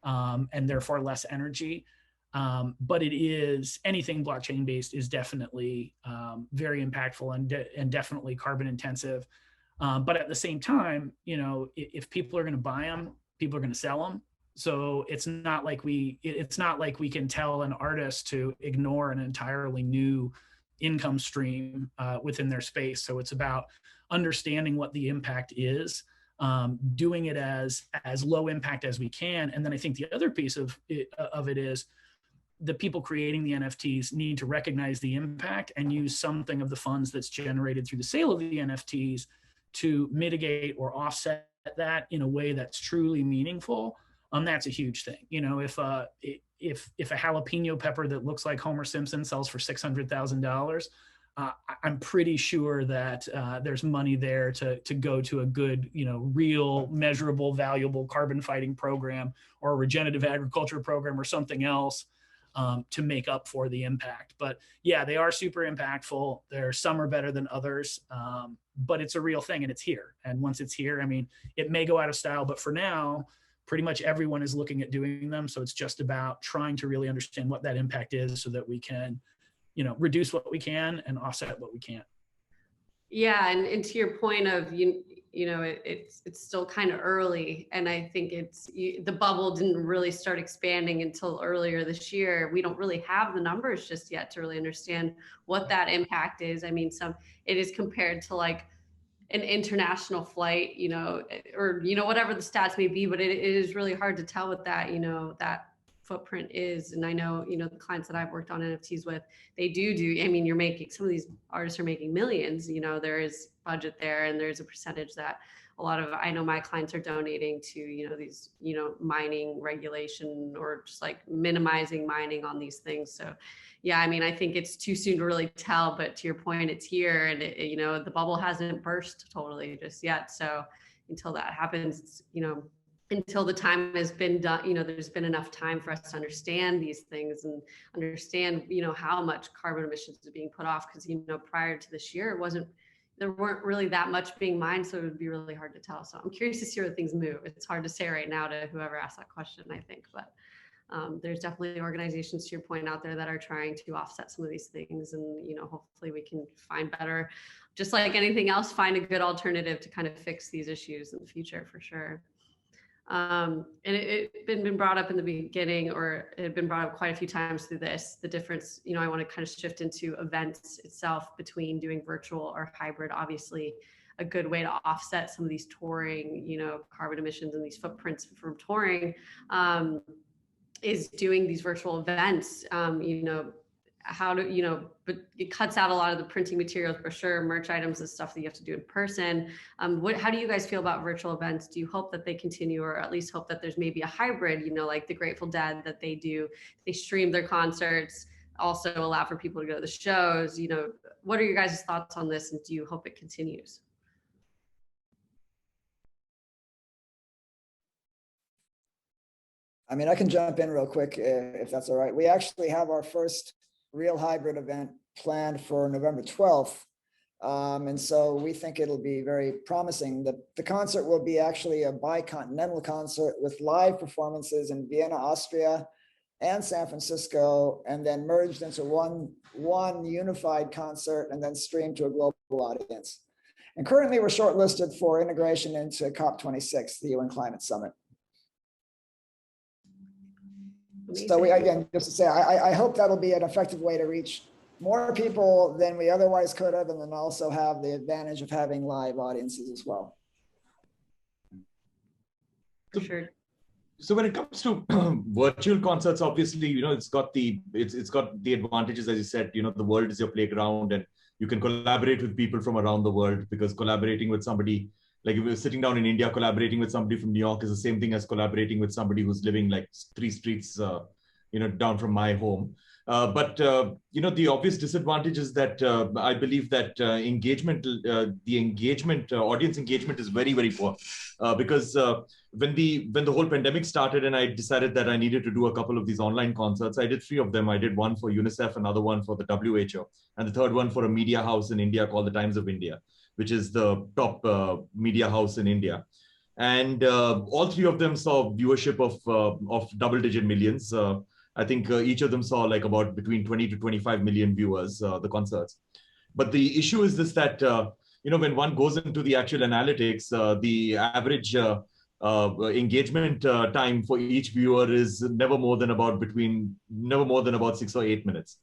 and therefore less energy. But anything blockchain based is definitely very impactful and definitely carbon intensive. But at the same time, if people are going to buy them, people are going to sell them. So it's not like we can tell an artist to ignore an entirely new income stream within their space. So it's about understanding what the impact is, doing it as low impact as we can. And then I think the other piece of it is, the people creating the NFTs need to recognize the impact and use something of the funds that's generated through the sale of the NFTs to mitigate or offset that in a way that's truly meaningful. That's a huge thing. If a jalapeno pepper that looks like Homer Simpson sells for $600,000, I'm pretty sure that there's money there to go to a good, real, measurable, valuable carbon fighting program, or a regenerative agriculture program, or something else to make up for the impact. But yeah, they are super impactful. Some are better than others, but it's a real thing, and it's here. And once it's here, it may go out of style, but for now, pretty much everyone is looking at doing them. So it's just about trying to really understand what that impact is, so that we can, reduce what we can and offset what we can't. Yeah, and to your point of it's still kind of early, and I think the bubble didn't really start expanding until earlier this year. We don't really have the numbers just yet to really understand what that impact is. It is compared to like an international flight, or whatever the stats may be, but it is really hard to tell what that that footprint is. And I know, the clients that I've worked on NFTs with, they do, you're making, some of these artists are making millions, there is budget there, and there's a percentage that I know my clients are donating to, these, mining regulation, or just like minimizing mining on these things. So yeah, I think it's too soon to really tell, but to your point, it's here, and the bubble hasn't burst totally just yet. So until that happens, it's, until the time has been done, there's been enough time for us to understand these things and understand, how much carbon emissions are being put off. Because, prior to this year, there weren't really that much being mined, so it would be really hard to tell. So I'm curious to see where things move. It's hard to say right now to whoever asked that question, I think, but there's definitely organizations, to your point, out there that are trying to offset some of these things, and hopefully we can find better, just like anything else, find a good alternative to kind of fix these issues in the future, for sure. And it been brought up in the beginning, or it had been brought up quite a few times through this, the difference, you know, I want to kind of shift into events itself between doing virtual or hybrid. Obviously, a good way to offset some of these touring, you know, carbon emissions and these footprints from touring, is doing these virtual events. You know, how to, you know, but it cuts out a lot of the printing materials for sure, merch items and stuff that you have to do in person. How do you guys feel about virtual events? Do you hope that they continue, or at least hope that there's maybe a hybrid, you know, like the Grateful Dead, that they stream their concerts, also allow for people to go to the shows? You know, what are your guys' thoughts on this, and do you hope it continues? I mean, I can jump in real quick if that's all right. We actually have our first real hybrid event planned for November 12th. And so we think it'll be very promising. The concert will be actually a bicontinental concert with live performances in Vienna, Austria, and San Francisco, and then merged into one unified concert and then streamed to a global audience. And currently we're shortlisted for integration into COP26, the UN Climate Summit. So again, just to say, I hope that'll be an effective way to reach more people than we otherwise could have, and then also have the advantage of having live audiences as well. For sure. So when it comes to virtual concerts, obviously, you know, it's got the advantages, as you said, you know, the world is your playground, and you can collaborate with people from around the world, because collaborating with somebody, like if you're sitting down in India, collaborating with somebody from New York is the same thing as collaborating with somebody who's living like 3 streets, you know, down from my home. But you know, the obvious disadvantage is that I believe that audience engagement is very, very poor, because when the whole pandemic started and I decided that I needed to do a couple of these online concerts, I did 3 of them. I did one for UNICEF, another one for the WHO, and the third one for a media house in India called the Times of India, which is the top media house in India. And all 3 of them saw viewership of double-digit millions. I think each of them saw like about between 20 to 25 million viewers, the concerts. But the issue is this, that, you know, when one goes into the actual analytics, the average engagement time for each viewer is never more than about 6 or 8 minutes.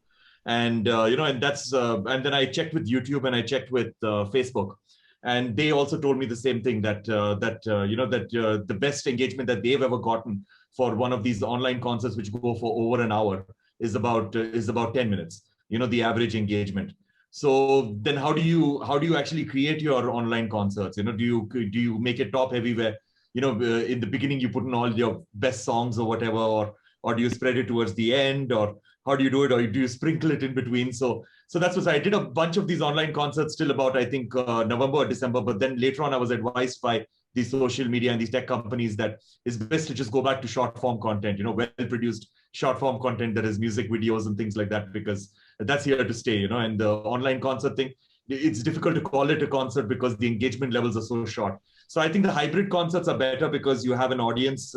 And, you know, and that's, and then I checked with YouTube and I checked with Facebook, and they also told me the same thing, that, you know, that the best engagement that they've ever gotten for one of these online concerts, which go for over an hour, is about 10 minutes, you know, the average engagement. So then how do you actually create your online concerts? You know, do you make it top heavy where, you know, in the beginning you put in all your best songs or whatever, or do you spread it towards the end, or how do you do it, or do you sprinkle it in between? So that's what I did, a bunch of these online concerts till about, I think, November or December. But then later on, I was advised by these social media and these tech companies that it's best to just go back to short form content, you know, well-produced short form content that is music videos and things like that, because that's here to stay, you know. And the online concert thing, it's difficult to call it a concert because the engagement levels are so short. So I think the hybrid concerts are better because you have an audience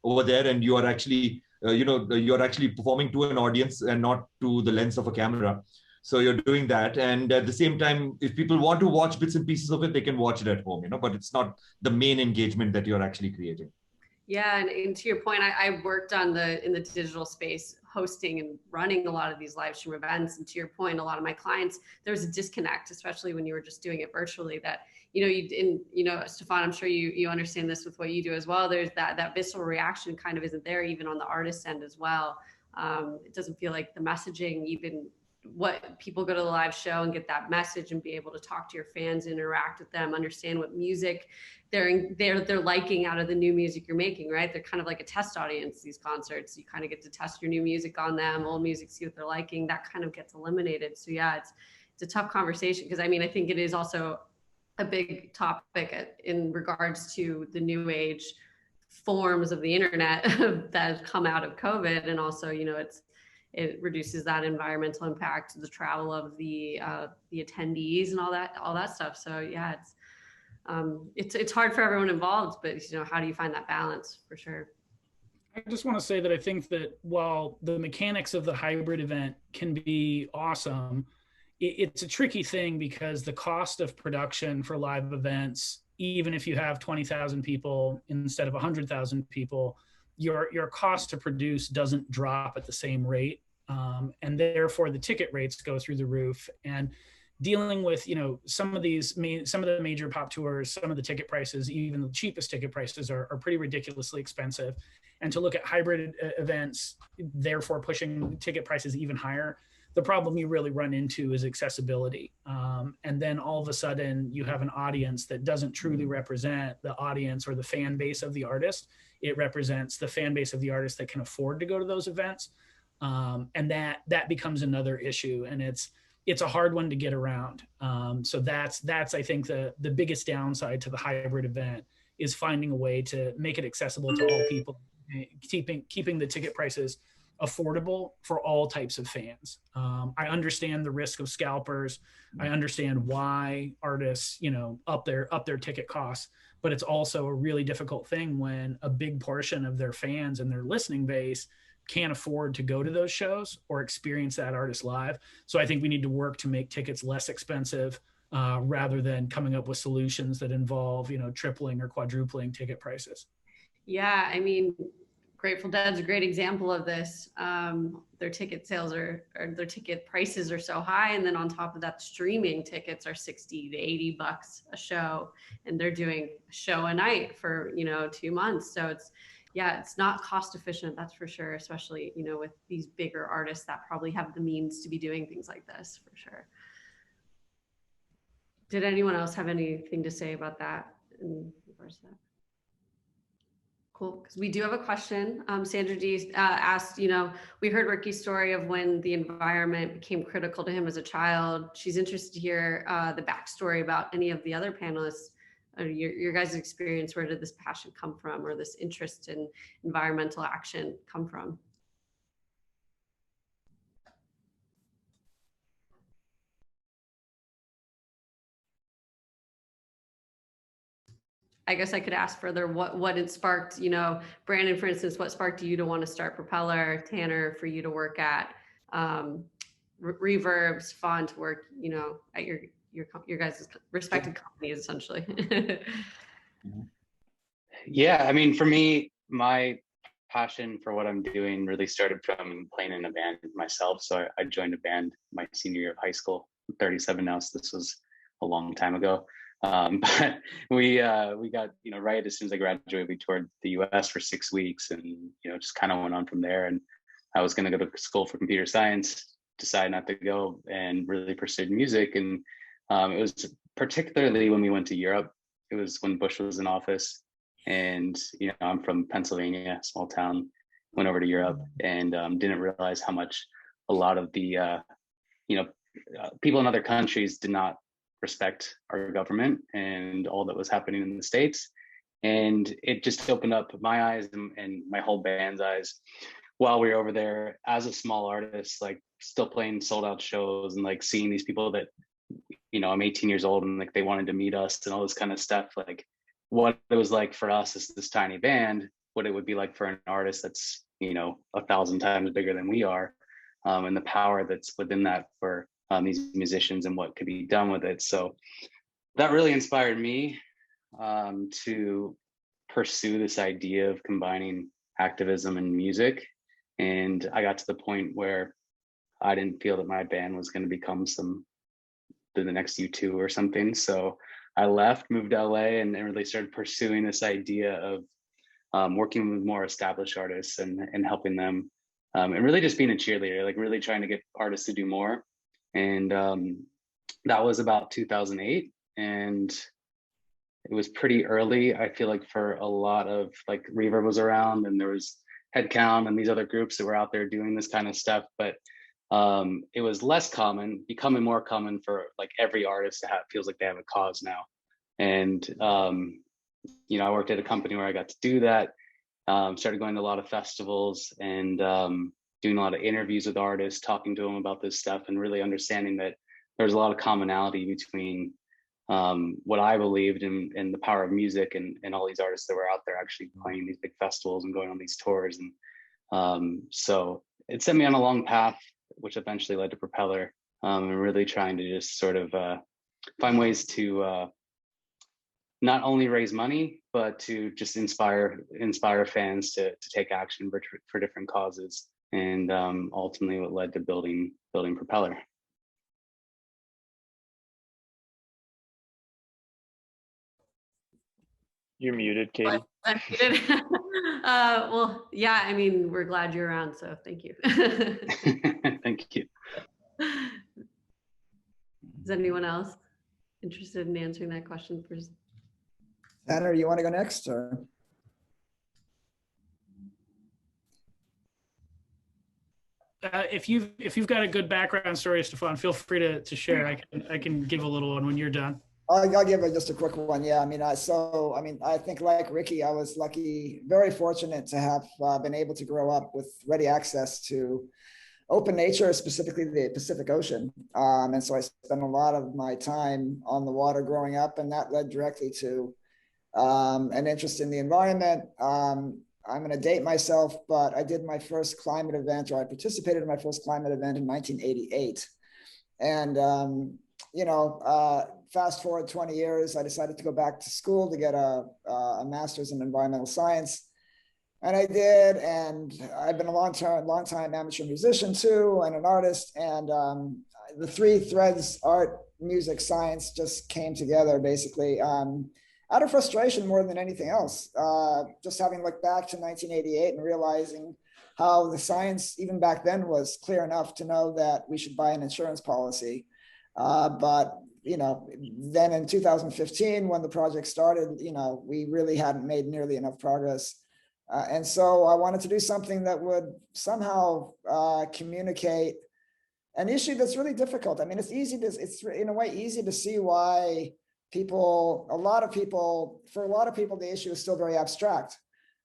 over there, and you are actually, you know, you're actually performing to an audience and not to the lens of a camera. So you're doing that. And at the same time, if people want to watch bits and pieces of it, they can watch it at home, you know, but it's not the main engagement that you're actually creating. Yeah, and to your point, I worked in the digital space, hosting and running a lot of these live stream events. And to your point, a lot of my clients, there's a disconnect, especially when you were just doing it virtually, that, you know, Stephan, I'm sure you understand this with what you do as well. There's that visceral reaction kind of isn't there, even on the artist end as well. It doesn't feel like the messaging, even what people go to the live show and get that message and be able to talk to your fans, interact with them, understand what music they're liking out of the new music you're making, right? They're kind of like a test audience, these concerts. You kind of get to test your new music on them, old music, see what they're liking. That kind of gets eliminated. So yeah, it's a tough conversation, because I mean, I think it is also a big topic in regards to the new age forms of the internet that have come out of COVID. And also, you know, it reduces that environmental impact, the travel of the attendees and all that stuff. So yeah, it's hard for everyone involved, but, you know, how do you find that balance, for sure? I just want to say that I think that while the mechanics of the hybrid event can be awesome, it's a tricky thing, because the cost of production for live events even if you have 20,000 people instead of 100,000 people, your cost to produce doesn't drop at the same rate. And therefore the ticket rates go through the roof. And dealing with, some of the major pop tours, some of the ticket prices, even the cheapest ticket prices are pretty ridiculously expensive. And to look at hybrid events, therefore pushing ticket prices even higher, the problem you really run into is accessibility. And then all of a sudden you have an audience that doesn't truly represent the audience or the fan base of the artist. It represents the fan base of the artist that can afford to go to those events. And that becomes another issue. And it's a hard one to get around. So that's I think the biggest downside to the hybrid event is finding a way to make it accessible to all people, keeping the ticket prices affordable for all types of fans. I understand the risk of scalpers. I understand why artists, up their ticket costs, but it's also a really difficult thing when a big portion of their fans and their listening base can't afford to go to those shows or experience that artist live. So I think we need to work to make tickets less expensive rather than coming up with solutions that involve, tripling or quadrupling ticket prices. Yeah, I mean, Grateful Dead's a great example of this. Their ticket sales or their ticket prices are so high. And then on top of that, streaming tickets are 60 to 80 bucks a show. And they're doing a show a night for, 2 months. So it's not cost efficient, that's for sure, especially, with these bigger artists that probably have the means to be doing things like this, for sure. Did anyone else have anything to say about that in regards to that? Cool, because we do have a question. Sandra D asked, we heard Ricky's story of when the environment became critical to him as a child. She's interested to hear the backstory about any of the other panelists. Your guys' experience, where did this passion come from, or this interest in environmental action come from? I guess I could ask further what it sparked, Brandon, for instance, what sparked you to want to start Propeller, Tanner, for you to work at REVERB, Stephan to work, at your guys' respected companies, essentially. Yeah, I mean, for me, my passion for what I'm doing really started from playing in a band myself. So I joined a band my senior year of high school. I'm 37 now, so this was a long time ago. But we got, right as soon as I graduated, we toured the US for 6 weeks, and just kind of went on from there. And I was going to go to school for computer science, decided not to go, and really pursued music. And it was particularly when we went to Europe. It was when Bush was in office, and I'm from Pennsylvania, small town. Went over to Europe and didn't realize how much a lot of the people in other countries did not respect our government and all that was happening in the States. And it just opened up my eyes and my whole band's eyes while we were over there as a small artist, like still playing sold out shows, and like seeing these people that, I'm 18 years old, and like they wanted to meet us and all this kind of stuff, like what it was like for us as this tiny band, what it would be like for an artist that's, 1,000 times bigger than we are, and the power that's within that for these musicians and what could be done with it. So that really inspired me to pursue this idea of combining activism and music. And I got to the point where I didn't feel that my band was going to become the next U2 or something. So I left, moved to LA, and really started pursuing this idea of working with more established artists and helping them, and really just being a cheerleader, like really trying to get artists to do more. And that was about 2008, and it was pretty early. I feel like for a lot of, like, REVERB was around, and there was Headcount and these other groups that were out there doing this kind of stuff, but it was less common, becoming more common for like every artist to feels like they have a cause now. And I worked at a company where I got to do that. Started going to a lot of festivals and doing a lot of interviews with artists, talking to them about this stuff, and really understanding that there's a lot of commonality between what I believed in the power of music and all these artists that were out there actually playing these big festivals and going on these tours. And so it sent me on a long path, which eventually led to Propeller, and really trying to just sort of find ways to not only raise money, but to just inspire fans to take action for different causes, and ultimately what led to building Propeller. You're muted, Katie. I'm muted. Well, yeah, I mean, we're glad you're around, so thank you. Thank you. Is anyone else interested in answering that question first? Tanner, you want to go next, or? If you've got a good background story, Stephan, feel free to share. I can give a little one when you're done. I'll give it just a quick one. Yeah, I mean, I think like Ricky, I was very fortunate to have been able to grow up with ready access to open nature, specifically the Pacific Ocean. And so I spent a lot of my time on the water growing up, and that led directly to an interest in the environment. I'm going to date myself, but I did my first climate event, or I participated in my first climate event in 1988. And, fast forward 20 years, I decided to go back to school to get a master's in environmental science. And I did, and I've been a long time amateur musician too, and an artist. And the three threads, art, music, science, just came together basically out of frustration more than anything else. Just having looked back to 1988 and realizing how the science even back then was clear enough to know that we should buy an insurance policy. But then in 2015, when the project started, we really hadn't made nearly enough progress. And so I wanted to do something that would somehow communicate an issue that's really difficult. I mean, it's in a way easy to see why for a lot of people, the issue is still very abstract.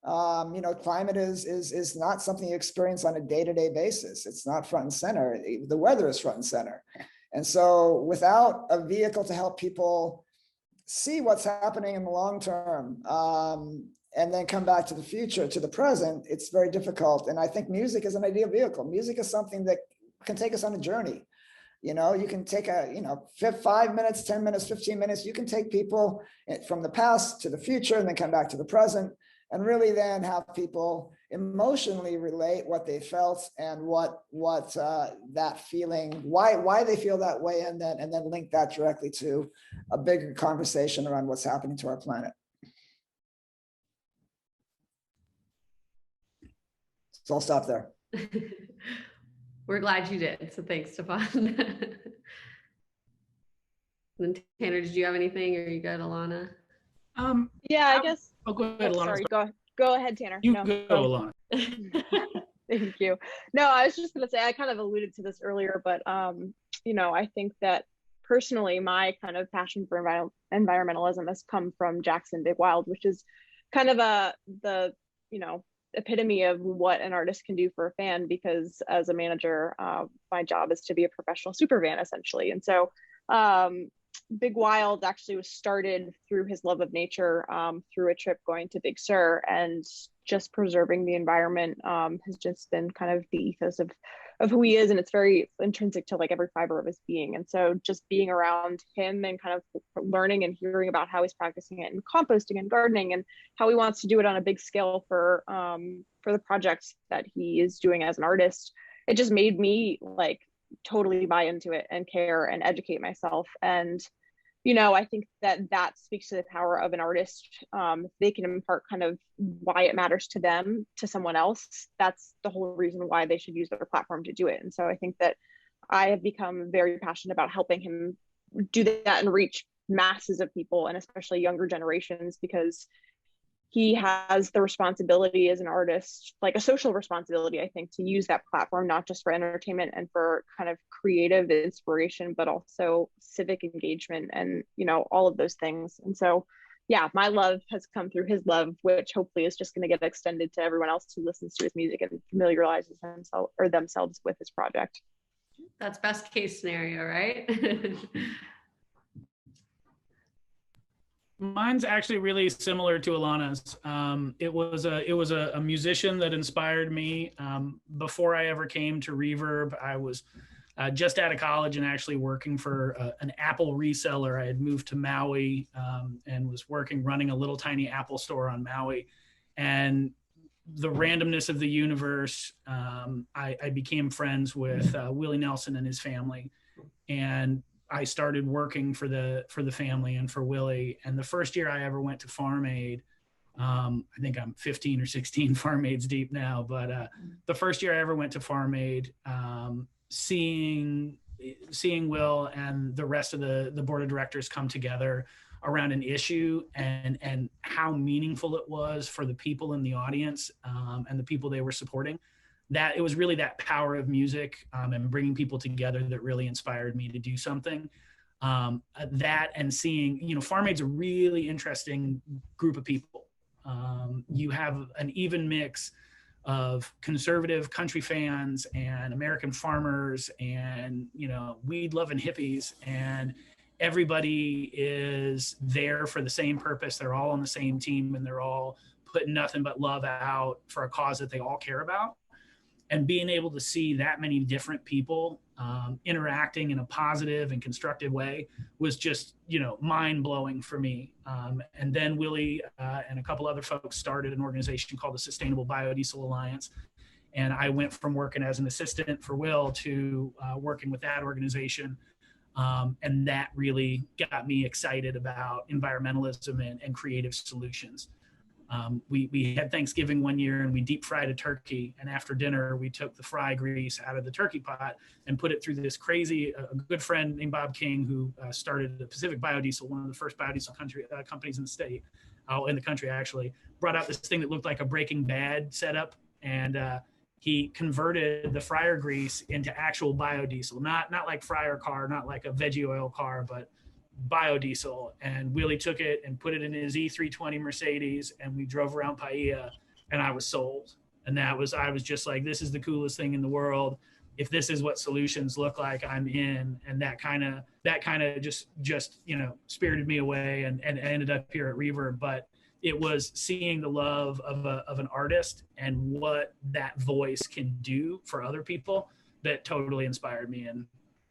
Climate is not something you experience on a day-to-day basis. It's not front and center. The weather is front and center. And so without a vehicle to help people see what's happening in the long term, and then come back to the future, to the present, it's very difficult. And I think music is an ideal vehicle. Music is something that can take us on a journey. You can take 5 minutes, 10 minutes, 15 minutes. You can take people from the past to the future and then come back to the present, and really then have people emotionally relate what they felt and what that feeling, why they feel that way, and then link that directly to a bigger conversation around what's happening to our planet. So I'll stop there. We're glad you did. So thanks, Stephan. And Tanner, did you have anything, or are you good, Alanna? Yeah, I guess. Oh, go ahead, Alanna. Sorry, go ahead, Tanner. You go, Alanna. Thank you. No, I was just going to say, I kind of alluded to this earlier, but I think that personally, my kind of passion for environmentalism has come from Jackson Big Wild, which is kind of the epitome of what an artist can do for a fan, because as a manager, my job is to be a professional super fan essentially. And so Big Wild actually was started through his love of nature, through a trip going to Big Sur, and just preserving the environment has just been kind of the ethos of who he is, and it's very intrinsic to like every fiber of his being. And so just being around him and kind of learning and hearing about how he's practicing it in composting and gardening, and how he wants to do it on a big scale for the projects that he is doing as an artist, it just made me like totally buy into it and care and educate myself. And I think that speaks to the power of an artist. They can impart kind of why it matters to them to someone else. That's the whole reason why they should use their platform to do it. And so I think that I have become very passionate about helping him do that and reach masses of people, and especially younger generations, because he has the responsibility as an artist, like a social responsibility, I think, to use that platform, not just for entertainment and for kind of creative inspiration, but also civic engagement and, all of those things. And so, yeah, my love has come through his love, which hopefully is just going to get extended to everyone else who listens to his music and familiarizes themselves with his project. That's best case scenario, right? Mine's actually really similar to Alanna's. It was a musician that inspired me. Before I ever came to REVERB, I was just out of college and actually working for an Apple reseller. I had moved to Maui and was running a little tiny Apple store on Maui. And the randomness of the universe, I became friends with Willie Nelson and his family. And I started working for the family and for Willie. And the first year I ever went to Farm Aid, I think I'm 15 or 16 Farm Aids deep now, but the first year I ever went to Farm Aid, seeing Will and the rest of the board of directors come together around an issue and how meaningful it was for the people in the audience and the people they were supporting, that it was really that power of music and bringing people together that really inspired me to do something. That and seeing, Farm Aid's a really interesting group of people. You have an even mix of conservative country fans and American farmers and, weed loving hippies, and everybody is there for the same purpose. They're all on the same team and they're all putting nothing but love out for a cause that they all care about. And being able to see that many different people interacting in a positive and constructive way was just, mind blowing for me. And then Willie and a couple other folks started an organization called the Sustainable Biodiesel Alliance. And I went from working as an assistant for Will to working with that organization. And that really got me excited about environmentalism and creative solutions. We had Thanksgiving one year and we deep fried a turkey, and after dinner we took the fry grease out of the turkey pot and put it through this crazy, a good friend named Bob King, who started the Pacific Biodiesel, one of the first biodiesel companies in the state, in the country actually, brought out this thing that looked like a Breaking Bad setup, and he converted the fryer grease into actual biodiesel, not like fryer car, not like a veggie oil car, but biodiesel. And Willie took it and put it in his E320 Mercedes, and we drove around Paia, and I was sold. And I was just like, this is the coolest thing in the world. If this is what solutions look like, I'm in. And that kind of just spirited me away and ended up here at REVERB. But it was seeing the love of an artist and what that voice can do for other people that totally inspired me and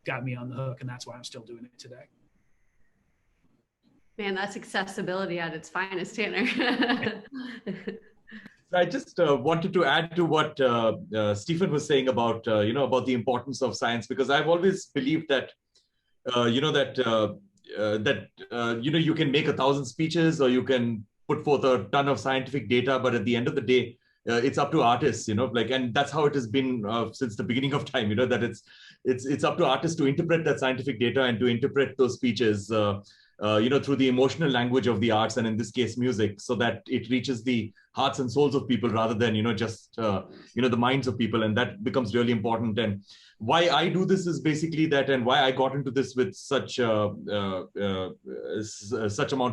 got me on the hook. And that's why I'm still doing it today. Man, that's accessibility at its finest, Tanner. I just wanted to add to what Stephan was saying about about the importance of science, because I've always believed that you can make 1,000 speeches or you can put forth a ton of scientific data, but at the end of the day, it's up to artists, and that's how it has been since the beginning of time. That it's up to artists to interpret that scientific data and to interpret those speeches. Through the emotional language of the arts, and in this case, music, so that it reaches the hearts and souls of people rather than, just the minds of people. And that becomes really important. And why I do this is basically that, and why I got into this with such amount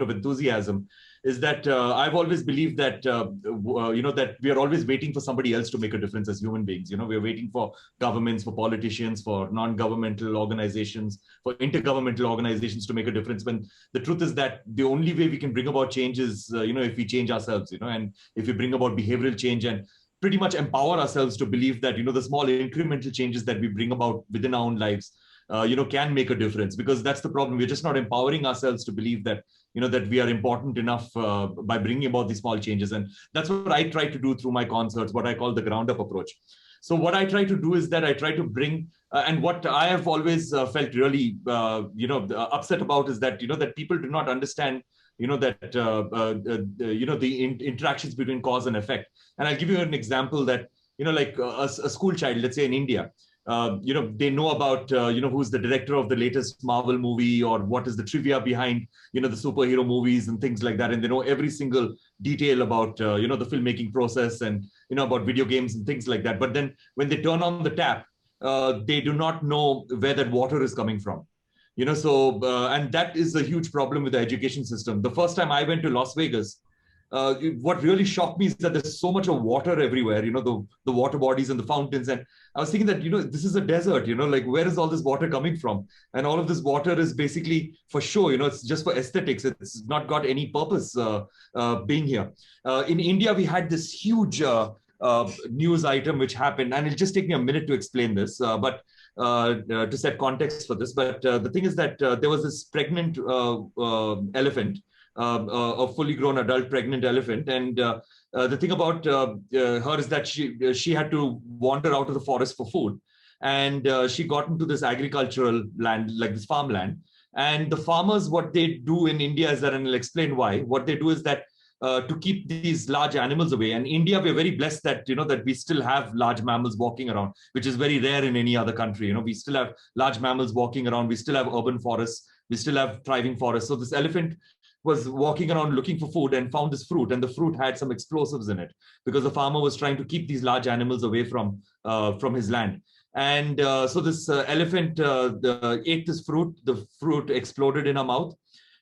of enthusiasm, is that I've always believed that, that we are always waiting for somebody else to make a difference as human beings. We're waiting for governments, for politicians, for non-governmental organizations, for intergovernmental organizations to make a difference. When the truth is that the only way we can bring about change is, if we change ourselves, and if we bring about behavioral change and pretty much empower ourselves to believe that, the small incremental changes that we bring about within our own lives, can make a difference. Because that's the problem. We're just not empowering ourselves to believe that, that we are important enough by bringing about these small changes. And that's what I try to do through my concerts, what I call the ground up approach. So what I try to do is that I try to bring, and what I have always felt really, upset about is that, that people do not understand, the interactions between cause and effect. And I'll give you an example that, like a school child, let's say in India, they know about, who's the director of the latest Marvel movie, or what is the trivia behind, the superhero movies and things like that. And they know every single detail about, the filmmaking process and, about video games and things like that. But then when they turn on the tap, they do not know where that water is coming from. And that is a huge problem with the education system. The first time I went to Las Vegas, what really shocked me is that there's so much of water everywhere, the water bodies and the fountains. And I was thinking that, this is a desert, like where is all this water coming from? And all of this water is basically for show, it's just for aesthetics. It's not got any purpose being here. In India, we had this huge news item which happened, and it'll just take me a minute to explain this, but to set context for this. But the thing is that there was this pregnant elephant, a fully grown adult pregnant elephant, and the thing about her is that she had to wander out of the forest for food, and she got into this agricultural land, like this farmland. And the farmers, what they do in India is that, and I'll explain why. What they do is that to keep these large animals away. And India, we're very blessed that, that we still have large mammals walking around, which is very rare in any other country. We still have large mammals walking around. We still have urban forests. We still have thriving forests. So this elephant was walking around looking for food and found this fruit, and the fruit had some explosives in it because the farmer was trying to keep these large animals away from his land. And so this elephant ate this fruit. The fruit exploded in her mouth,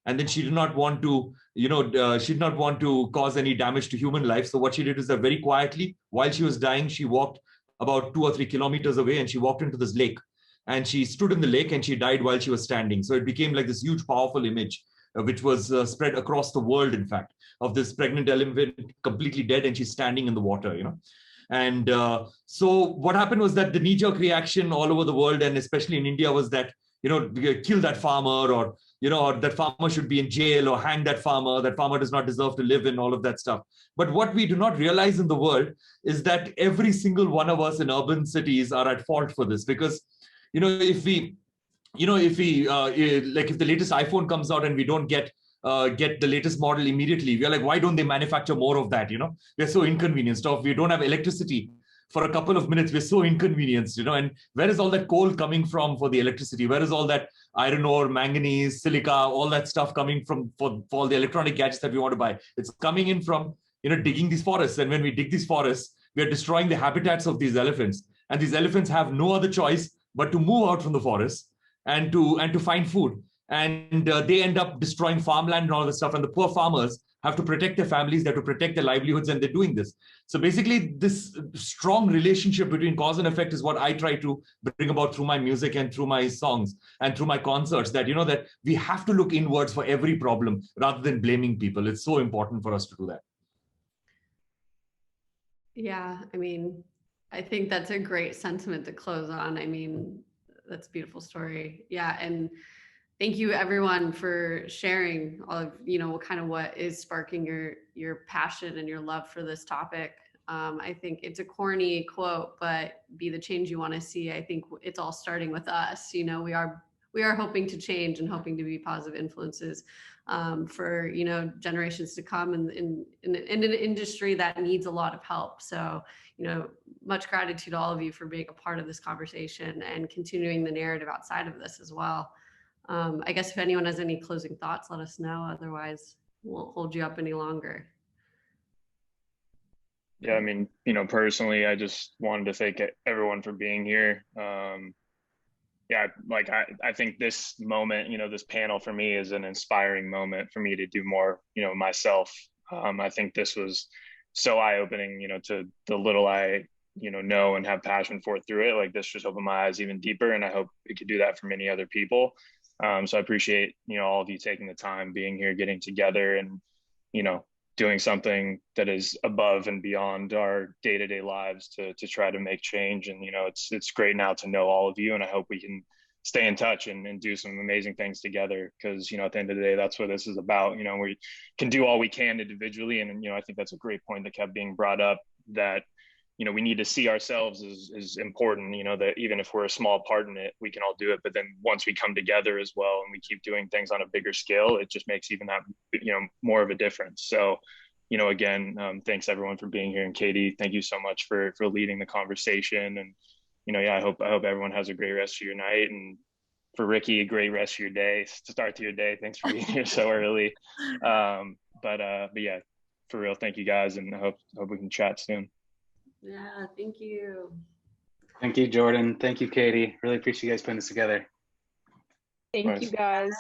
and then she did not want to, she did not want to cause any damage to human life. So what she did is that very quietly, while she was dying, she walked about 2 or 3 kilometers away, and she walked into this lake, and she stood in the lake, and she died while she was standing. So it became like this huge, powerful image, which was spread across the world, in fact, of this pregnant elephant completely dead, and she's standing in the water, And so what happened was that the knee-jerk reaction all over the world, and especially in India, was that, kill that farmer, or, or that farmer should be in jail, or hang that farmer does not deserve to live in, all of that stuff. But what we do not realize in the world is that every single one of us in urban cities are at fault for this, because, if the latest iPhone comes out and we don't get the latest model immediately, we're like, why don't they manufacture more of that? We're so inconvenienced. If we don't have electricity for a couple of minutes, we're so inconvenienced, and where is all that coal coming from for the electricity? Where is all that iron ore, manganese, silica, all that stuff coming from for all the electronic gadgets that we want to buy? It's coming in from, digging these forests. And when we dig these forests, we are destroying the habitats of these elephants. And these elephants have no other choice but to move out from the forest and to find food. And they end up destroying farmland and all this stuff. And the poor farmers have to protect their families, they have to protect their livelihoods, and they're doing this. So basically, this strong relationship between cause and effect is what I try to bring about through my music and through my songs and through my concerts, that, that we have to look inwards for every problem rather than blaming people. It's so important for us to do that. Yeah, I think that's a great sentiment to close on. That's a beautiful story. Yeah, and thank you everyone for sharing all of, what is sparking your passion and your love for this topic. I think it's a corny quote, but be the change you want to see. I think it's all starting with us. We are hoping to change and hoping to be positive influences for, generations to come in an industry that needs a lot of help. So, much gratitude to all of you for being a part of this conversation and continuing the narrative outside of this as well. I guess if anyone has any closing thoughts, let us know. Otherwise, we won't hold you up any longer. Yeah, personally, I just wanted to thank everyone for being here. I think this moment, this panel for me is an inspiring moment for me to do more, myself. I think this was so eye-opening, to the little I, know and have passion for through it. Like, this just opened my eyes even deeper, and I hope we could do that for many other people. So I appreciate, all of you taking the time, being here, getting together, and, doing something that is above and beyond our day-to-day lives to try to make change. And, it's great now to know all of you, and I hope we can stay in touch and do some amazing things together. Because, at the end of the day, that's what this is about. We can do all we can individually. And, I think that's a great point that kept being brought up, that, we need to see ourselves as important, that even if we're a small part in it, we can all do it. But then once we come together as well, and we keep doing things on a bigger scale, it just makes even that, more of a difference. So, again, thanks everyone for being here. And Katie, thank you so much for leading the conversation. And, I hope everyone has a great rest of your night. And for Ricky, a great rest of your day, to start to your day. Thanks for being here so early. But yeah, for real, thank you guys. And I hope we can chat soon. Yeah, thank you. Thank you, Jordan. Thank you, Katie. Really appreciate you guys putting this together. Thank you, guys.